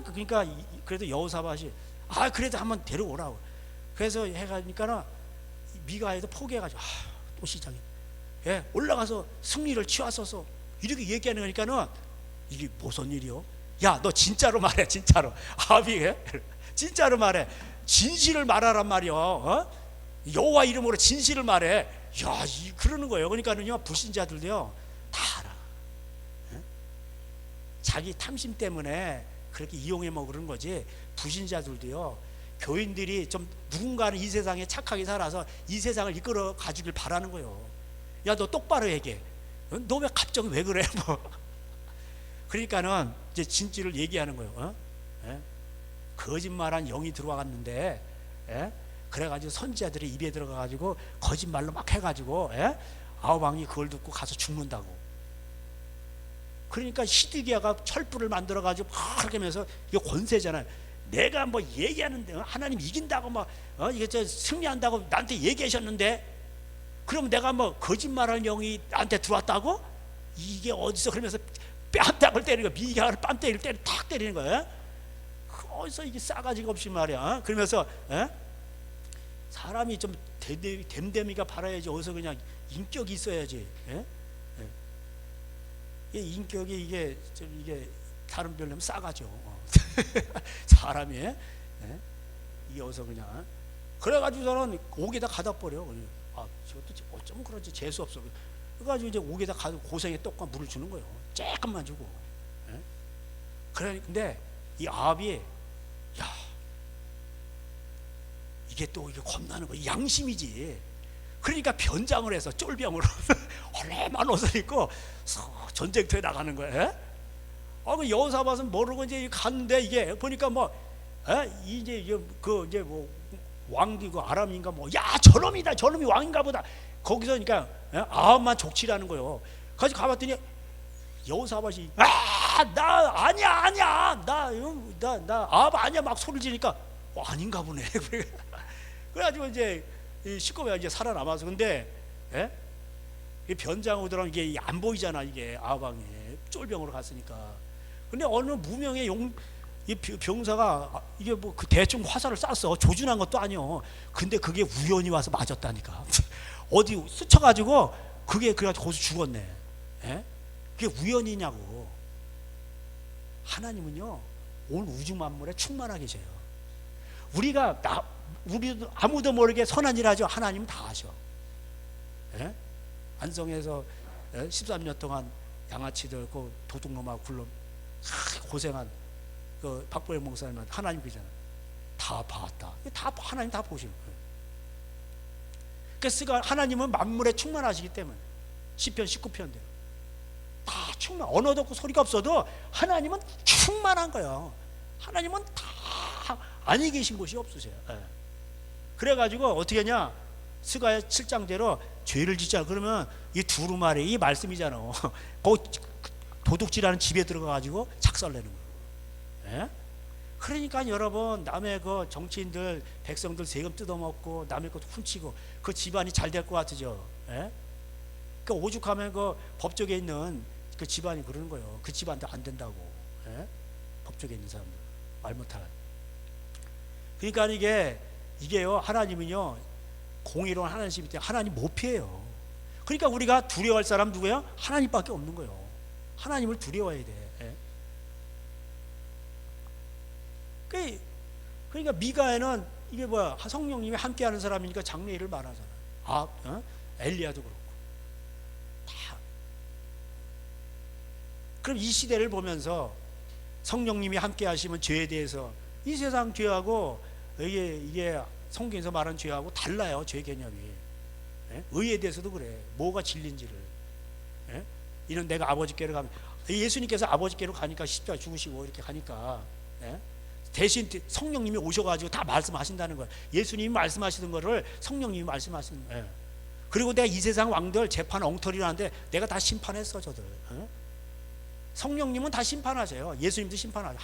그러니까 그래도 여호사밧이 그래도 한번 데려오라고. 그래서 해가니까는 미가야도 포기해가지고 또 시작해. 올라가서 승리를 취하소서 이렇게 얘기하는 거니까는 이게 무슨 일이요? 야, 너 진짜로 말해, 진짜로. 아합이 진짜로 말해. 진실을 말하란 말이요. 여호와 이름으로 진실을 말해. 그러는 거예요. 그러니까는요, 불신자들도요 다 알아. 자기 탐심 때문에 그렇게 이용해 먹으는 거지. 불신자들도요, 교인들이 좀 누군가는 이 세상에 착하게 살아서 이 세상을 이끌어 가주길 바라는 거예요. 야, 너 똑바로 얘기해. 너 왜 갑자기 왜 그래? 뭐. 그러니까는 이제 진실을 얘기하는 거예요. 거짓말한 영이 들어왔는데, 그래가지고 선지자들의 입에 들어가가지고 거짓말로 막 해가지고 아합왕이 그걸 듣고 가서 죽는다고. 그러니까 시드기야가 철불을 만들어가지고 막 하면서 이게 권세잖아요. 내가 뭐 얘기하는데 하나님 이긴다고 막 이게 저 승리한다고 나한테 얘기하셨는데, 그럼 내가 뭐 거짓말할 영이 나한테 들어왔다고? 이게 어디서? 그러면서 뺨딱을 때리는 거야. 미가를 뺨 때릴 때를 탁 때리는 거야. 어디서 이게 싸가지가 없이 말이야. 그러면서 사람이 좀 댐댐이가 바라야지. 어디서 그냥 인격이 있어야지. 인격이 이게 다른 별로 싸가죠. 사람이 이게 어디서 그냥. 그래가지고 저는 옥에다 가다 버려. 저것도 어쩌면 그런지 재수 없어. 그래가지고 이제 옥에다 가서 고생에 떡과 물을 주는 거예요. 조금만 주고. 그래, 근데 이 아합이 이게 또 이게 겁나는 거. 양심이지. 그러니까 변장을 해서 쫄병으로 허름한 옷을 입고 전쟁터에 나가는 거예요. 그 여호사밧은 모르고 이제 갔는데 이게 보니까 뭐 이제 뭐 왕이고 아람인가 뭐 저놈이다, 저놈이 왕인가 보다. 거기서 그러니까 아합만 족치라는 거예요. 가서 가봤더니 여호사밧이 나 아니야 나 아합 아니야 막 소리를 지니까 아닌가 보네. 그래가지고 이제 식구가 이제 살아남아서. 근데 이 변장으로 들어가면 이게 안 보이잖아. 이게 아합왕이 쫄병으로 갔으니까. 근데 어느 무명의 이 병사가 이게 뭐 그 대충 화살을 쐈어. 조준한 것도 아니요. 근데 그게 우연히 와서 맞았다니까. 어디 스쳐가지고 그게 그래가지고 거기서 죽었네. 그게 우연이냐고. 하나님은요 온 우주 만물에 충만하게 계셔요. 우리도 아무도 모르게 선한 일 하죠. 하나님은 다 하셔. 안성에서 13년 동안 양아치들 그 도둑놈하고 굴러 고생한 그 박보영 목사님은 하나님 그잖아. 다 봤다. 다 하나님 다 보시는 거예요. 그러니까 하나님은 만물에 충만하시기 때문에 시편 19편대로 다 충만. 언어도 없고 소리가 없어도 하나님은 충만한 거예요. 하나님은 다 아니 계신 곳이 없으세요. 그래가지고 어떻게 하냐, 스가랴 7장대로 죄를 짓자 그러면 이 두루마리 이 말씀이잖아. 그 도둑질하는 집에 들어가가지고 작살내는 거예요. 그러니까 여러분, 남의 그 정치인들 백성들 세금 뜯어먹고 남의 것도 훔치고 그 집안이 잘 될 것 같으죠. 그 오죽하면 그 법조계에 있는 그 집안이 그러는 거예요. 그 집안도 안 된다고. 법조계에 있는 사람들 말 못하는. 그러니까 이게요, 하나님은요 공의로운 하나님이기 때문에 하나님 못 피해요. 그러니까 우리가 두려워할 사람 누구예요? 하나님밖에 없는 거예요. 하나님을 두려워해야 돼. 그러니까 미가에는 이게 뭐야, 성령님이 함께하는 사람이니까 장래일을 말하잖아. 엘리야도 그렇고 다. 그럼 이 시대를 보면서 성령님이 함께하시면 죄에 대해서 이 세상 죄하고 이게 성경에서 말하는 죄하고 달라요. 죄 개념이. 의에 대해서도 그래. 뭐가 진리인지를. 이는 내가 아버지께로 가면, 예수님께서 아버지께로 가니까 십자가 죽으시고 이렇게 가니까 대신 성령님이 오셔가지고 다 말씀하신다는 거예요. 예수님이 말씀하시는 거를 성령님이 말씀하시는 거예요. 그리고 내가 이 세상 왕들 재판 엉터리를 하는데 내가 다 심판했어 저들. 성령님은 다 심판하세요. 예수님도 심판하세요.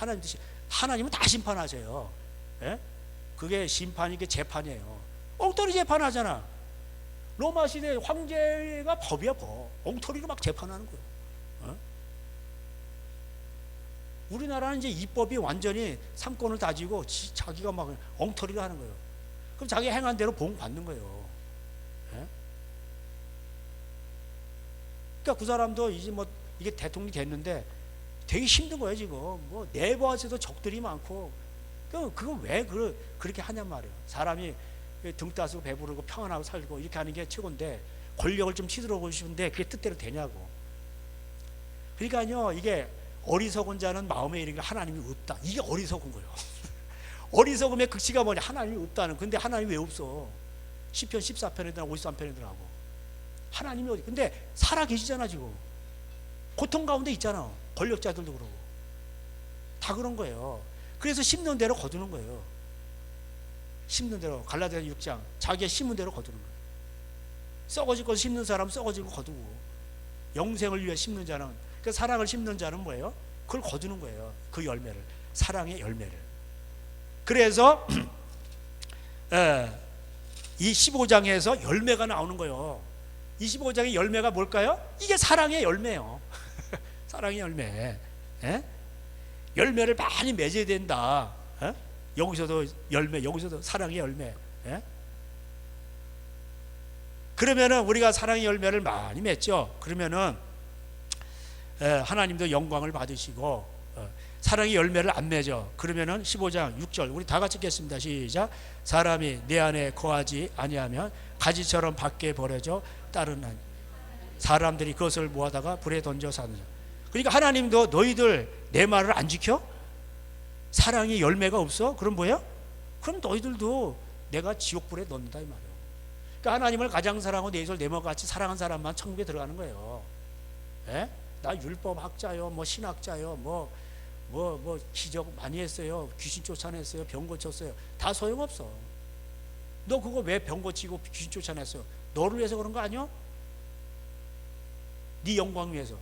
하나님은 다 심판하세요. 그게 심판이, 이게 재판이에요. 엉터리 재판하잖아. 로마 시대 황제가 법이야 법. 엉터리로 막 재판하는 거예요. 우리나라는 이제 입법이 완전히 삼권을 다지고 자기가 막 엉터리를 하는 거예요. 그럼 자기 행한 대로 복 받는 거예요. 그러니까 그 사람도 이제 뭐 이게 대통령이 됐는데 되게 힘든 거예요 지금. 뭐 내부에서도 적들이 많고. 그거 왜 그렇게 하냔 말이에요. 사람이 등 따스고 배부르고 평안하고 살고 이렇게 하는 게 최고인데 권력을 좀 휘두르고 싶은데 그게 뜻대로 되냐고. 그러니까요, 이게 어리석은 자는 마음에 이르기를 하나님이 없다. 이게 어리석은 거예요. 어리석음의 극치가 뭐냐, 하나님이 없다는. 근데 하나님이 왜 없어? 시편 14편에도 53편에도 하고 하나님이 어디? 근데 살아 계시잖아 지금. 고통 가운데 있잖아. 권력자들도 그러고 다 그런 거예요. 그래서 심는 대로 거두는 거예요. 심는 대로. 갈라디아 6장 자기가 심은 대로 거두는 거예요. 썩어질 것 심는 사람 썩어질 거 거두고, 영생을 위해 심는 자는, 그 사랑을 심는 자는 뭐예요? 그걸 거두는 거예요. 그 열매를, 사랑의 열매를. 그래서 이 15장에서 열매가 나오는 거예요. 25장의 열매가 뭘까요? 이게 사랑의 열매예요. 사랑의 열매. 열매를 많이 맺어야 된다. 여기서도 열매, 여기서도 사랑의 열매. 그러면은 우리가 사랑의 열매를 많이 맺죠. 그러면은 하나님도 영광을 받으시고, 사랑의 열매를 안 맺어. 그러면은 15장 6절 우리 다 같이 읽겠습니다. 시작. 사람이 내 안에 거하지 아니하면 가지처럼 밖에 버려져 따르는 사람들이 그것을 모아다가 불에 던져 사는. 그러니까 하나님도 너희들 내 말을 안 지켜? 사랑의 열매가 없어? 그럼 뭐예요? 그럼 너희들도 내가 지옥불에 넣는다 이 말이에요. 그러니까 하나님을 가장 사랑하고 내 손을 내몸 같이 사랑한 사람만 천국에 들어가는 거예요. 나 율법학자요, 뭐 신학자요, 뭐 기적 많이 했어요, 귀신 쫓아냈어요, 병 고쳤어요. 다 소용없어. 너 그거 왜 병 고치고 귀신 쫓아냈어? 너를 위해서 그런 거 아니야? 네 영광 위해서.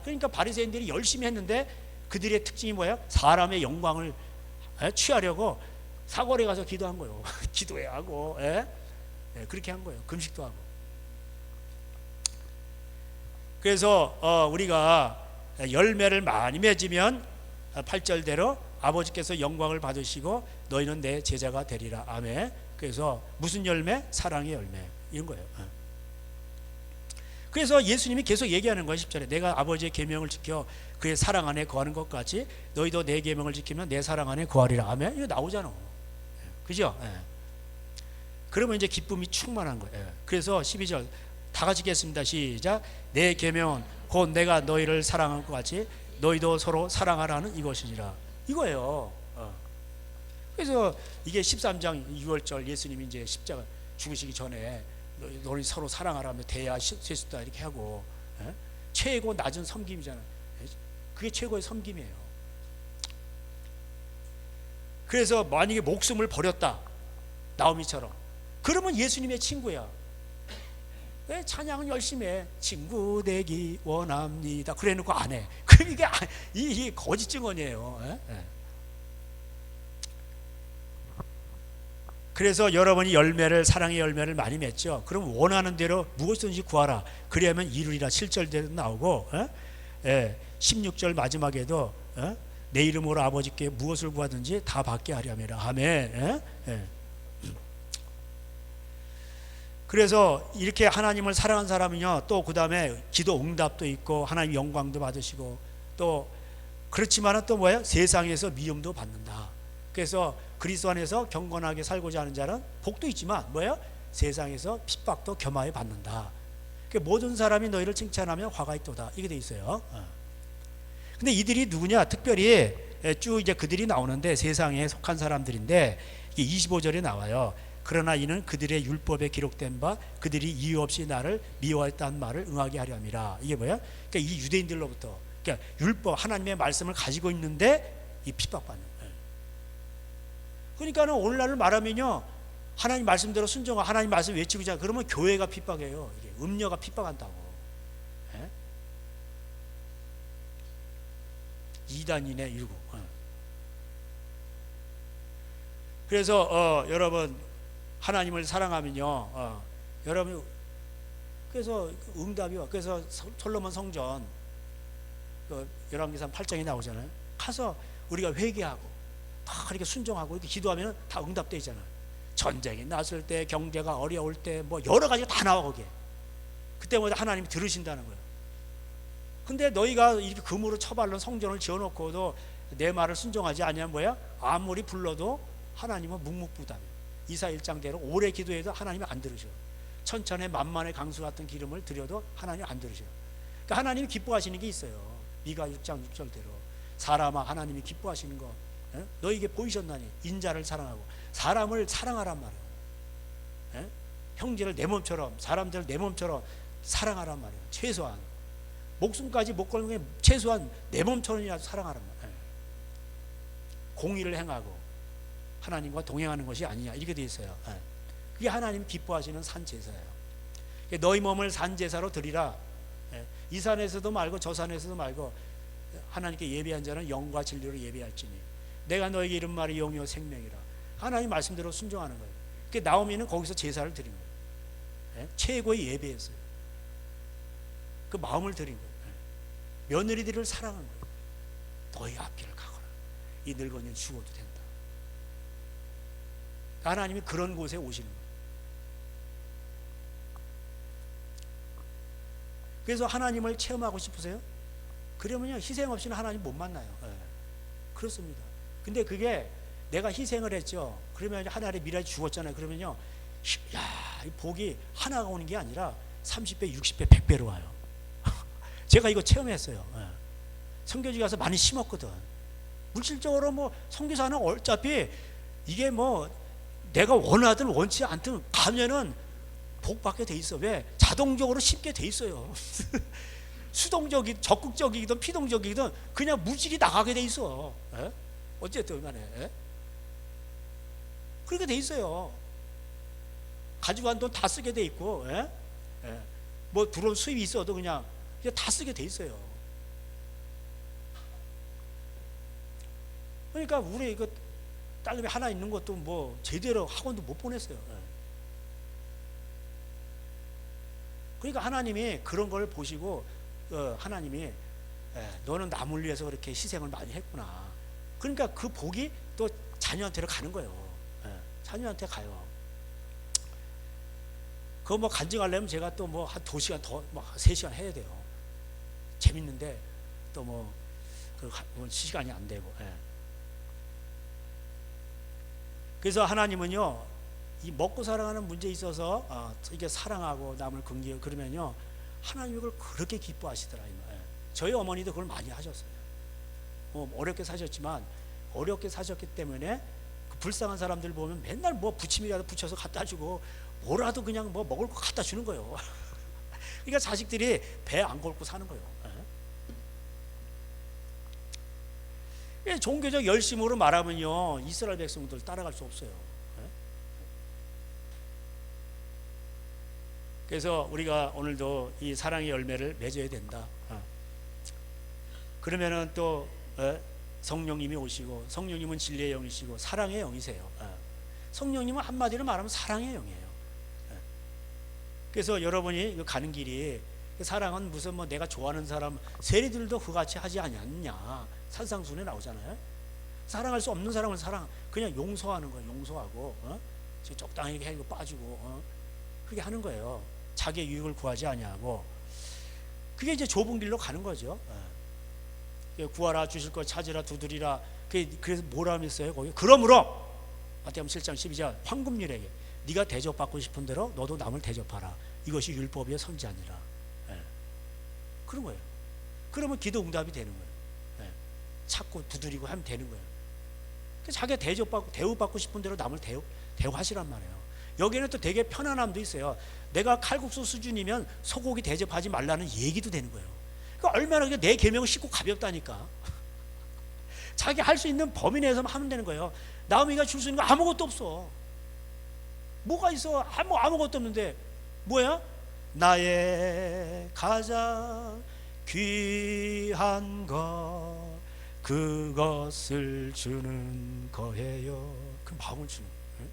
그러니까 바리새인들이 열심히 했는데 그들의 특징이 뭐예요? 사람의 영광을 취하려고 사거리 가서 기도한 거예요. 기도해야 하고, 그렇게 한 거예요. 금식도 하고. 그래서 우리가 열매를 많이 맺으면 8절대로 아버지께서 영광을 받으시고 너희는 내 제자가 되리라. 아멘. 그래서 무슨 열매? 사랑의 열매. 이런 거예요. 그래서 예수님이 계속 얘기하는 거예요. 10절에 내가 아버지의 계명을 지켜 그의 사랑 안에 거하는 것 같이 너희도 내 계명을 지키면 내 사랑 안에 거하리라. 아멘. 이거 나오잖아. 그죠? 그러면 이제 기쁨이 충만한 거예요. 그래서 12절 다 같이 읽겠습니다. 시작. 내 계명은 곧 내가 너희를 사랑한 것 같이 너희도 서로 사랑하라는 이것이니라. 이거예요. 그래서 이게 13장 6월절 예수님이 이제 십자가 죽으시기 전에 너희 서로 사랑하라며 대야 세수다 이렇게 하고, 최고 낮은 섬김이잖아요. 그게 최고의 섬김이에요. 그래서 만약에 목숨을 버렸다 나오미처럼, 그러면 예수님의 친구야. 왜 찬양은 열심히 해? 친구 되기 원합니다. 그래 놓고 안 해. 그게 이 거짓 증언이에요. 그래서 여러분이 사랑의 열매를 많이 맺죠. 그럼 원하는 대로 무엇이든지 구하라. 그리하면 이루리라. 7절대로 나오고, 16절 마지막에도 내 이름으로 아버지께 무엇을 구하든지 다 받게 하려니라. 아멘. 그래서 이렇게 하나님을 사랑한 사람은요, 또 그 다음에 기도 응답도 있고 하나님 영광도 받으시고, 또 그렇지만은 또 뭐예요? 세상에서 미움도 받는다. 그래서 그리스도 안에서 경건하게 살고자 하는 자는 복도 있지만 뭐예요? 세상에서 핍박도 겸하여 받는다. 그러니까 모든 사람이 너희를 칭찬하면 화가 있도다. 이게 돼 있어요. 근데 이들이 누구냐? 특별히 쭉 이제 그들이 나오는데 세상에 속한 사람들인데, 25절에 나와요. 그러나 이는 그들의 율법에 기록된 바 그들이 이유 없이 나를 미워했다는 말을 응하게 하려 함이라. 이게 뭐야? 그러니까 이 유대인들로부터, 그러니까 율법 하나님의 말씀을 가지고 있는데 이 핍박받는 거예요. 그러니까는 오늘날을 말하면요, 하나님 말씀대로 순종하고 하나님 말씀 외치고 자, 그러면 교회가 핍박해요. 이게 음녀가 핍박한다고. 이단이네 이러고. 그래서 여러분 하나님을 사랑하면요, 여러분, 그래서 응답이 와. 그래서 솔로몬 성전 열왕기상 8장에 나오잖아요. 가서 우리가 회개하고 다 이렇게 순종하고 이렇게 기도하면 다 응답되어 있잖아요. 전쟁이 났을 때, 경제가 어려울 때, 뭐 여러 가지가 다 나와 거기에. 그때마다 하나님이 들으신다는 거예요. 근데 너희가 이렇게 금으로 처발로 성전을 지어놓고도 내 말을 순종하지 아니하면 뭐야? 아무리 불러도 하나님은 묵묵부답이에요. 이사 1장대로 오래 기도해도 하나님이 안 들으셔. 천천의 만만의 강수 같은 기름을 드려도 하나님이 안 들으셔요. 그러니까 하나님이 기뻐하시는 게 있어요. 미가 6장 6절대로 사람아 하나님이 기뻐하시는 거 너에게 보이셨나니 인자를 사랑하고 사람을 사랑하란 말이에요. 형제를 내 몸처럼, 사람들을 내 몸처럼 사랑하란 말이에요. 최소한 목숨까지 못 걸는 게 최소한 내 몸처럼이라도 사랑하란 말이에요. 공의를 행하고 하나님과 동행하는 것이 아니냐 이렇게 되어 있어요. 그게 하나님 기뻐하시는 산제사예요. 너희 몸을 산제사로 드리라. 이 산에서도 말고 저 산에서도 말고 하나님께 예배한 자는 영과 진리로 예배할지니 내가 너에게 이른 말이 영이요 생명이라. 하나님 말씀대로 순종하는 거예요. 그게 나오면은 거기서 제사를 드린 거예요. 최고의 예배였어요. 그 마음을 드린 거예요. 며느리들을 사랑한 거예요. 너희 앞길을 가거라. 이 늙은이는 죽어도 된다. 하나님이 그런 곳에 오시는 거예요. 그래서 하나님을 체험하고 싶으세요? 그러면요, 희생 없이는 하나님 못 만나요. 그렇습니다. 근데 그게 내가 희생을 했죠. 그러면 하나님의 미랄이 죽었잖아요. 그러면요, 야, 이 복이 하나가 오는 게 아니라 30배, 60배, 100배로 와요. 제가 이거 체험했어요. 선교지 가서 많이 심었거든. 물질적으로 뭐 선교사는 어차피 이게 뭐 내가 원하든 원치 않든 가면은 복 받게 돼 있어. 왜? 자동적으로 심게 돼 있어요. 수동적이든 적극적이든 피동적이든 그냥 물질이 나가게 돼 있어. 어쨌든 간에 그렇게 돼 있어요. 가지고 간 돈 다 쓰게 돼 있고, 뭐 들어온 수입이 있어도 그냥 다 쓰게 돼 있어요. 그러니까 우리 이거 딸내미 하나 있는 것도 뭐 제대로 학원도 못 보냈어요. 그러니까 하나님이 그런 걸 보시고 하나님이 너는 남을 위해서 그렇게 희생을 많이 했구나. 그러니까 그 복이 또 자녀한테로 가는 거예요. 자녀한테 가요. 그거 뭐 간증하려면 제가 또 뭐 한 2시간 더, 뭐 3시간 해야 돼요. 재밌는데 또 뭐 그 시간이 안 되고. 그래서 하나님은요, 이 먹고 살아가는 문제에 있어서 이게 사랑하고 남을 긍기하고 그러면요, 하나님이 그걸 그렇게 기뻐하시더라 이 말. 저희 어머니도 그걸 많이 하셨어요. 어렵게 사셨지만 어렵게 사셨기 때문에 그 불쌍한 사람들 보면 맨날 뭐 부침이라도 붙여서 갖다 주고 뭐라도 그냥 뭐 먹을 거 갖다 주는 거예요. 그러니까 자식들이 배 안 걸고 사는 거예요. 종교적 열심으로 말하면요, 이스라엘 백성들 따라갈 수 없어요. 그래서 우리가 오늘도 이 사랑의 열매를 맺어야 된다. 그러면은 또 성령님이 오시고, 성령님은 진리의 영이시고 사랑의 영이세요. 성령님은 한마디로 말하면 사랑의 영이에요. 그래서 여러분이 가는 길이, 사랑은 무슨 뭐 내가 좋아하는 사람 세리들도 그같이 하지 않냐, 산상순에 나오잖아요. 사랑할 수 없는 사람을 그냥 용서하는 거예요. 용서하고 적당히 해고 빠지고 그렇게 하는 거예요. 자기의 유익을 구하지 아니하고. 그게 이제 좁은 길로 가는 거죠. 구하라, 주실 것 찾으라, 두드리라. 그래서 뭐라 했어요 거기? 그러므로 마태복음 7장 12절 황금률에게 네가 대접받고 싶은 대로 너도 남을 대접하라. 이것이 율법이요 선지자니라. 그런 거예요. 그러면 기도 응답이 되는 거예요. 찾고 두드리고 하면 되는 거예요. 자기가 대우받고 싶은 대로 남을 대우하시란 말이에요. 여기에는 또 되게 편안함도 있어요. 내가 칼국수 수준이면 소고기 대접하지 말라는 얘기도 되는 거예요. 그러니까 얼마나 내 계명은 쉽고 가볍다니까. 자기 할 수 있는 범위 내에서만 하면 되는 거예요. 나오미가 줄 수 있는 거 아무것도 없어. 뭐가 있어? 아무것도 없는데 뭐야? 나의 가장 귀한 것 그것을 주는 거예요. 그 마음을 주는 거예요.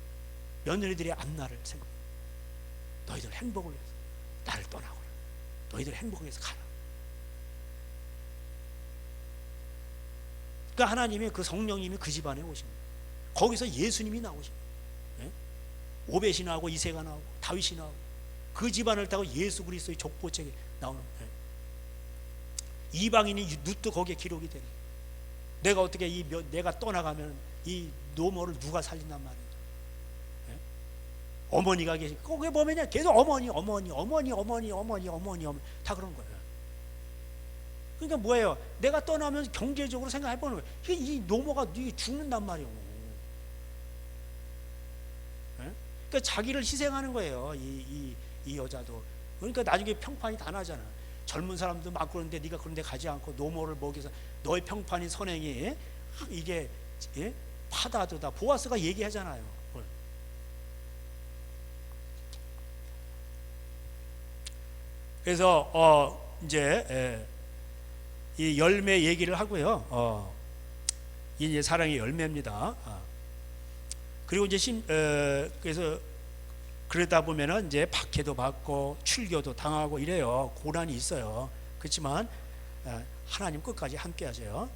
며느리들의 앞날을 생각. 너희들 행복을 위해서 나를 떠나거라. 너희들 행복을 위해서 가라. 그러니까 하나님의 그 성령님이 그 집안에 오신 거예요. 거기서 예수님이 나오신 거예요. 오벳이 나오고 이새가 나오고 다윗이 나오고 그 집안을 타고 예수 그리스도의 족보책에 나오는 거예요. 이방인이 룻도 거기에 기록이 되는 거예요. 내가 어떻게 내가 떠나가면 이 노모를 누가 살린단 말이에요. 어머니가 계시. 거기에 보면요 계속 어머니 다 그런 거예요. 그러니까 뭐예요? 내가 떠나면 경제적으로 생각해 보는 거예요. 이 노모가 죽는단 말이에요. 그러니까 자기를 희생하는 거예요. 이 여자도. 그러니까 나중에 평판이 다 나잖아. 젊은 사람도 막 그러는데 네가 그런 데 가지 않고 노모를 먹여서 너의 평판인 선행이 이게 파다하다. 보아스가 얘기하잖아요. 그래서 이제 이 열매 얘기를 하고요. 이제 사랑의 열매입니다. 그리고 이제 그래서 그러다 보면은 이제 박해도 받고 출교도 당하고 이래요. 고난이 있어요. 그렇지만 하나님 끝까지 함께하세요.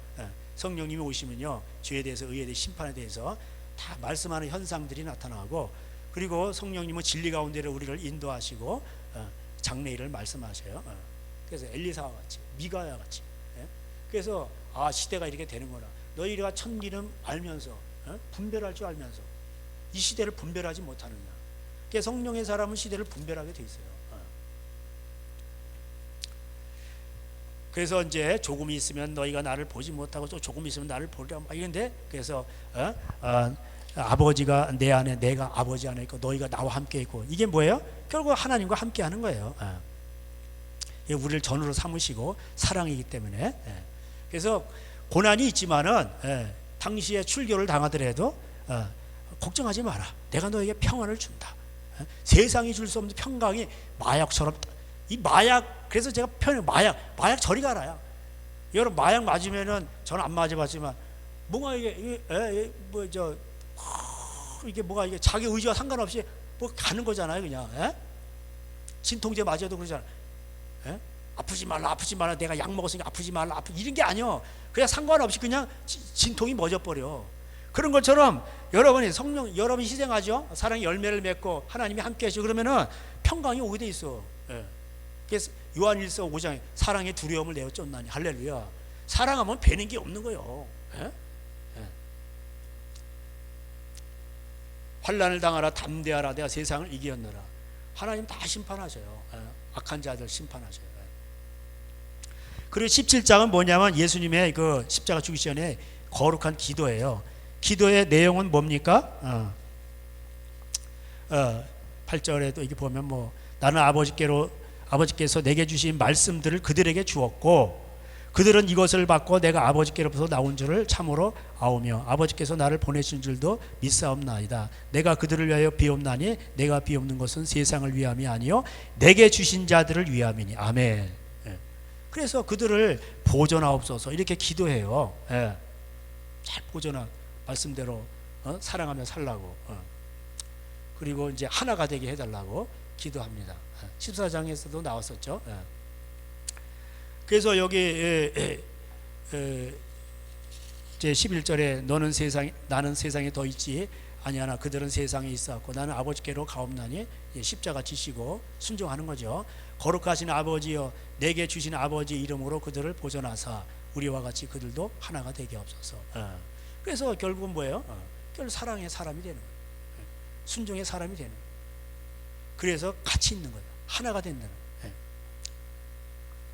성령님이 오시면요 죄에 대해서, 의에 대해서, 심판에 대해서 다 말씀하는 현상들이 나타나고, 그리고 성령님은 진리 가운데로 우리를 인도하시고 장래일을 말씀하셔요. 그래서 엘리사와 같이, 미가야 같이. 그래서 시대가 이렇게 되는구나. 너희가 천기름 알면서 분별할 줄 알면서 이 시대를 분별하지 못하느냐. 성령의 사람은 시대를 분별하게 돼 있어요. 그래서 이제 조금 있으면 너희가 나를 보지 못하고 또 조금 있으면 나를 보리라 이런데, 그래서 아버지가 내 안에, 내가 아버지 안에 있고 너희가 나와 함께 있고, 이게 뭐예요? 결국 하나님과 함께 하는 거예요. 우리를 전으로 삼으시고 사랑이기 때문에. 그래서 고난이 있지만은 당시에 출교를 당하더라도 걱정하지 마라. 내가 너에게 평안을 준다. 세상이 줄 수 없는 평강이 마약처럼, 이 마약, 그래서 제가 마약 저리 가라요. 여러분 마약 맞으면은 저는 안 맞아봤지만 뭔가 이게 이게 뭐가 이게 자기 의지와 상관없이 뭐 가는 거잖아요. 그냥 진통제 맞아도 그러잖아요. 아프지 말라 내가 약 먹었으니까 아프지 말라 이런 게 아니요. 그냥 상관없이 그냥 진통이 멎어버려. 그런 것처럼 여러분이 여러분이 희생하죠. 사랑의 열매를 맺고 하나님이 함께 하시고 그러면은 평강이 오게 돼 있어. 그래서 요한일서 5장에 사랑의 두려움을 내어 쫓나니. 할렐루야. 사랑하면 배는 게 없는 거예요. 환난을 당하라 담대하라 내가 세상을 이기었노라. 하나님 다 심판하셔요. 악한 자들 심판하셔요. 그리고 17장은 뭐냐면 예수님의 그 십자가 죽기 전에 거룩한 기도예요. 기도의 내용은 뭡니까? 8절에도 이게 보면 뭐 나는 아버지께서 내게 주신 말씀들을 그들에게 주었고 그들은 이것을 받고 내가 아버지께로부터 나온 줄을 참으로 아오며 아버지께서 나를 보내신 줄도 믿사옵나이다. 내가 그들을 위하여 비옵나니 내가 비옵는 것은 세상을 위함이 아니요 내게 주신 자들을 위함이니. 아멘. 그래서 그들을 보존하옵소서 이렇게 기도해요. 잘 보존하 말씀대로 사랑하며 살라고 그리고 이제 하나가 되게 해달라고 기도합니다. 14장에서도 나왔었죠. 그래서 여기 제 11절에 나는 세상에 더 있지 아니하나 그들은 세상에 있었고 나는 아버지께로 가옵나니 십자가 지시고 순종하는 거죠. 거룩하신 아버지여 내게 주신 아버지 이름으로 그들을 보존하사 우리와 같이 그들도 하나가 되게 하옵소서. 그래서 결국은 뭐예요? 결국 사랑의 사람이 되는 거예요. 순종의 사람이 되는 거예요. 그래서 같이 있는 거예요. 하나가 된다는 거예요.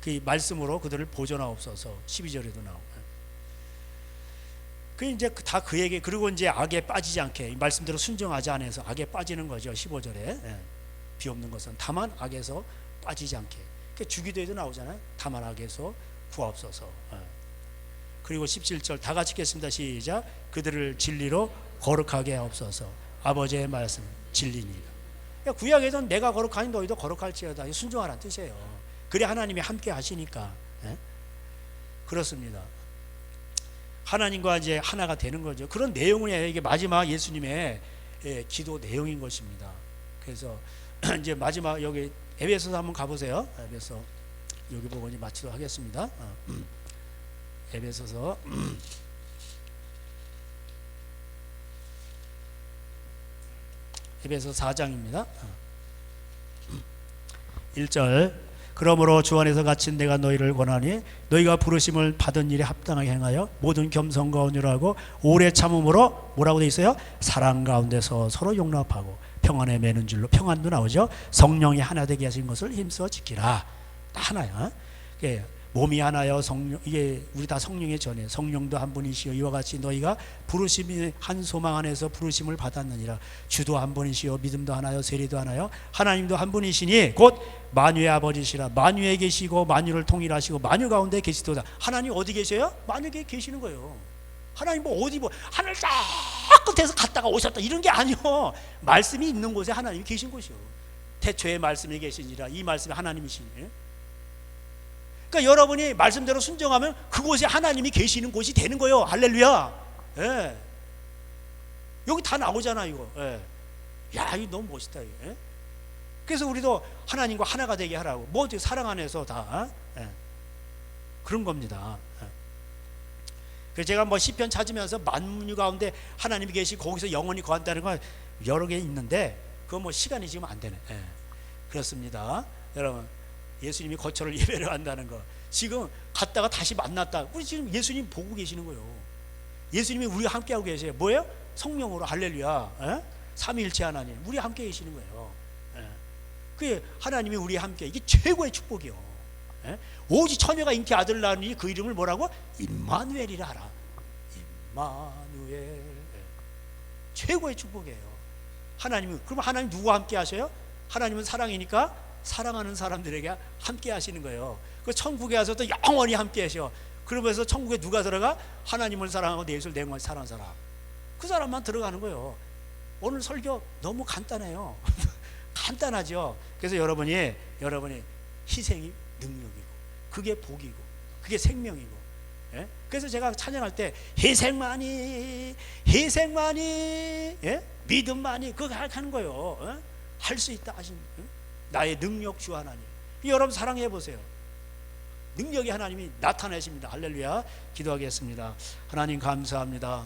그 말씀으로 그들을 보존하옵소서 12절에도 나오고. 그 이제 다 그 얘기. 그리고 이제 악에 빠지지 않게 말씀대로 순종하지 않아서 악에 빠지는 거죠. 15절에 비옵는 것은 다만 악에서 빠지지 않게. 주기도에도 나오잖아요. 다만 악에서 구하옵소서. 그리고 17절 다 같이 읽겠습니다. 시작. 그들을 진리로 거룩하게 하옵소서. 아버지의 말씀 진리니라. 구약에서는 내가 거룩하니 너희도 거룩할지어다 순종하라는 뜻이에요. 그래 하나님이 함께 하시니까. 그렇습니다. 하나님과 이제 하나가 되는 거죠. 그런 내용은 이게 마지막 예수님의 기도 내용인 것입니다. 그래서 이제 마지막 여기 에베소서 한번 가보세요. 에베소 여기 보고 이제 마치도록 하겠습니다. 에베소서 4장입니다. 1절 그러므로 주 안에서 갇힌 내가 너희를 권하니 너희가 부르심을 받은 일에 합당하게 행하여 모든 겸손과 온유하고 오래 참음으로 뭐라고 돼 있어요? 사랑 가운데서 서로 용납하고 평안에 매는 줄로 평안도 나오죠. 성령이 하나 되게 하신 것을 힘써 지키라. 하나야. 몸이 하나요. 성령 이게 우리 다 성령의 전에 성령도 한 분이시요 이와 같이 너희가 부르심이 한 소망 안에서 부르심을 받았느니라. 주도 한 분이시요 믿음도 하나요 세례도 하나요 하나님도 한 분이시니 곧 만유의 아버지시라. 만유에 계시고 만유를 통일하시고 만유 가운데 계시도다. 하나님 어디 계세요? 만유에 계시는 거예요. 하나님 뭐 어디 뭐 하늘 쫙 끝에서 갔다가 오셨다 이런 게 아니요. 말씀이 있는 곳에 하나님이 계신 곳이요. 태초에 말씀이 계시니라. 이 말씀이 하나님이시니. 그러니까 여러분이 말씀대로 순종하면 그곳에 하나님이 계시는 곳이 되는 거예요. 할렐루야. 여기 다 나오잖아 이거. 야 이거 너무 멋있다 이거. 그래서 우리도 하나님과 하나가 되게 하라고. 뭐 어떻게 사랑 안에서 다 그런 겁니다. 그래서 제가 뭐 시편 찾으면서 만유 가운데 하나님이 계시 거기서 영원히 거한다는 건 여러 개 있는데 그거 뭐 시간이 지금 안 되네. 그렇습니다. 여러분 예수님이 거처를 예배를 한다는 거 지금 갔다가 다시 만났다. 우리 지금 예수님 보고 계시는 거예요. 예수님이 우리와 함께하고 계세요. 뭐예요? 성령으로. 할렐루야. 삼위일체 하나님 우리 함께 계시는 거예요. 그 하나님이 우리 함께 이게 최고의 축복이요. 오직 처녀가 잉태 아들 낳으니 그 이름을 뭐라고? 임마누엘이라 하라. 임마누엘. 최고의 축복이에요. 하나님은. 그럼 하나님 누구와 함께 하셔요? 하나님은 사랑이니까 사랑하는 사람들에게 함께 하시는 거예요. 그 천국에 와서 또 영원히 함께 하셔. 그러면서 천국에 누가 들어가? 하나님을 사랑하고 내 이웃을 내 영혼을 사랑하는 사람. 그 사람만 들어가는 거예요. 오늘 설교 너무 간단해요. 간단하죠. 그래서 여러분이 희생이 능력이고 그게 복이고 그게 생명이고. 그래서 제가 찬양할 때 희생만이 믿음만이 그거 하는 거예요. 할 수 있다 하신 나의 능력 주 하나님. 여러분 사랑해 보세요. 능력이 하나님이 나타내십니다. 할렐루야. 기도하겠습니다. 하나님 감사합니다.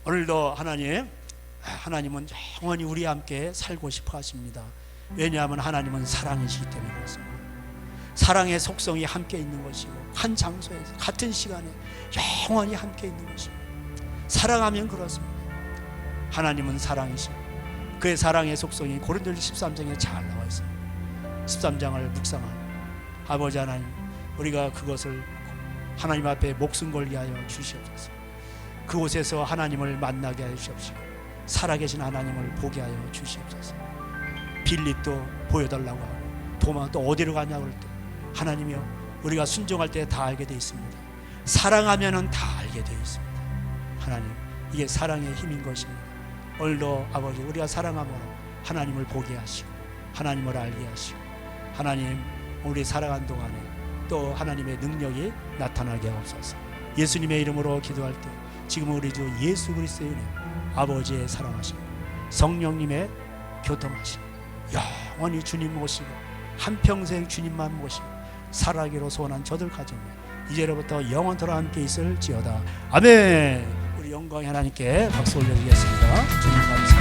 오늘도 하나님은 영원히 우리 함께 살고 싶어 하십니다. 왜냐하면 하나님은 사랑이시기 때문에 그렇습니다. 사랑의 속성이 함께 있는 것이고 한 장소에서 같은 시간에 영원히 함께 있는 것입니다. 사랑하면 그렇습니다. 하나님은 사랑이십니다. 그의 사랑의 속성이 고린도전서 13장에 잘 나와 있습니다. 13장을 묵상한 아버지 하나님, 우리가 그것을 하나님 앞에 목숨 걸게 하여 주시옵소서. 그곳에서 하나님을 만나게 하여 주시옵시고 살아계신 하나님을 보게 하여 주시옵소서. 빌립도 보여달라고 하고 도마 또 어디로 가냐고 할 때 하나님이여 우리가 순종할 때 다 알게 되어 있습니다. 사랑하면은 다 알게 되어 있습니다. 하나님, 이게 사랑의 힘인 것입니다. 오늘도 아버지 우리가 사랑함으로 하나님을 보게 하시고 하나님을 알게 하시고 하나님 우리 살아간 동안에 또 하나님의 능력이 나타나게 하옵소서. 예수님의 이름으로 기도할 때 지금 우리 주 예수 그리스도의 은혜, 아버지의 사랑하심, 성령님의 교통하심, 영원히 주님 모시고 한평생 주님만 모시고 살아가기로 소원한 저들 가정에 이제로부터 영원토록 함께 있을지어다. 아멘. 우리 영광의 하나님께 박수 올려드리겠습니다. 주님 감사합니다.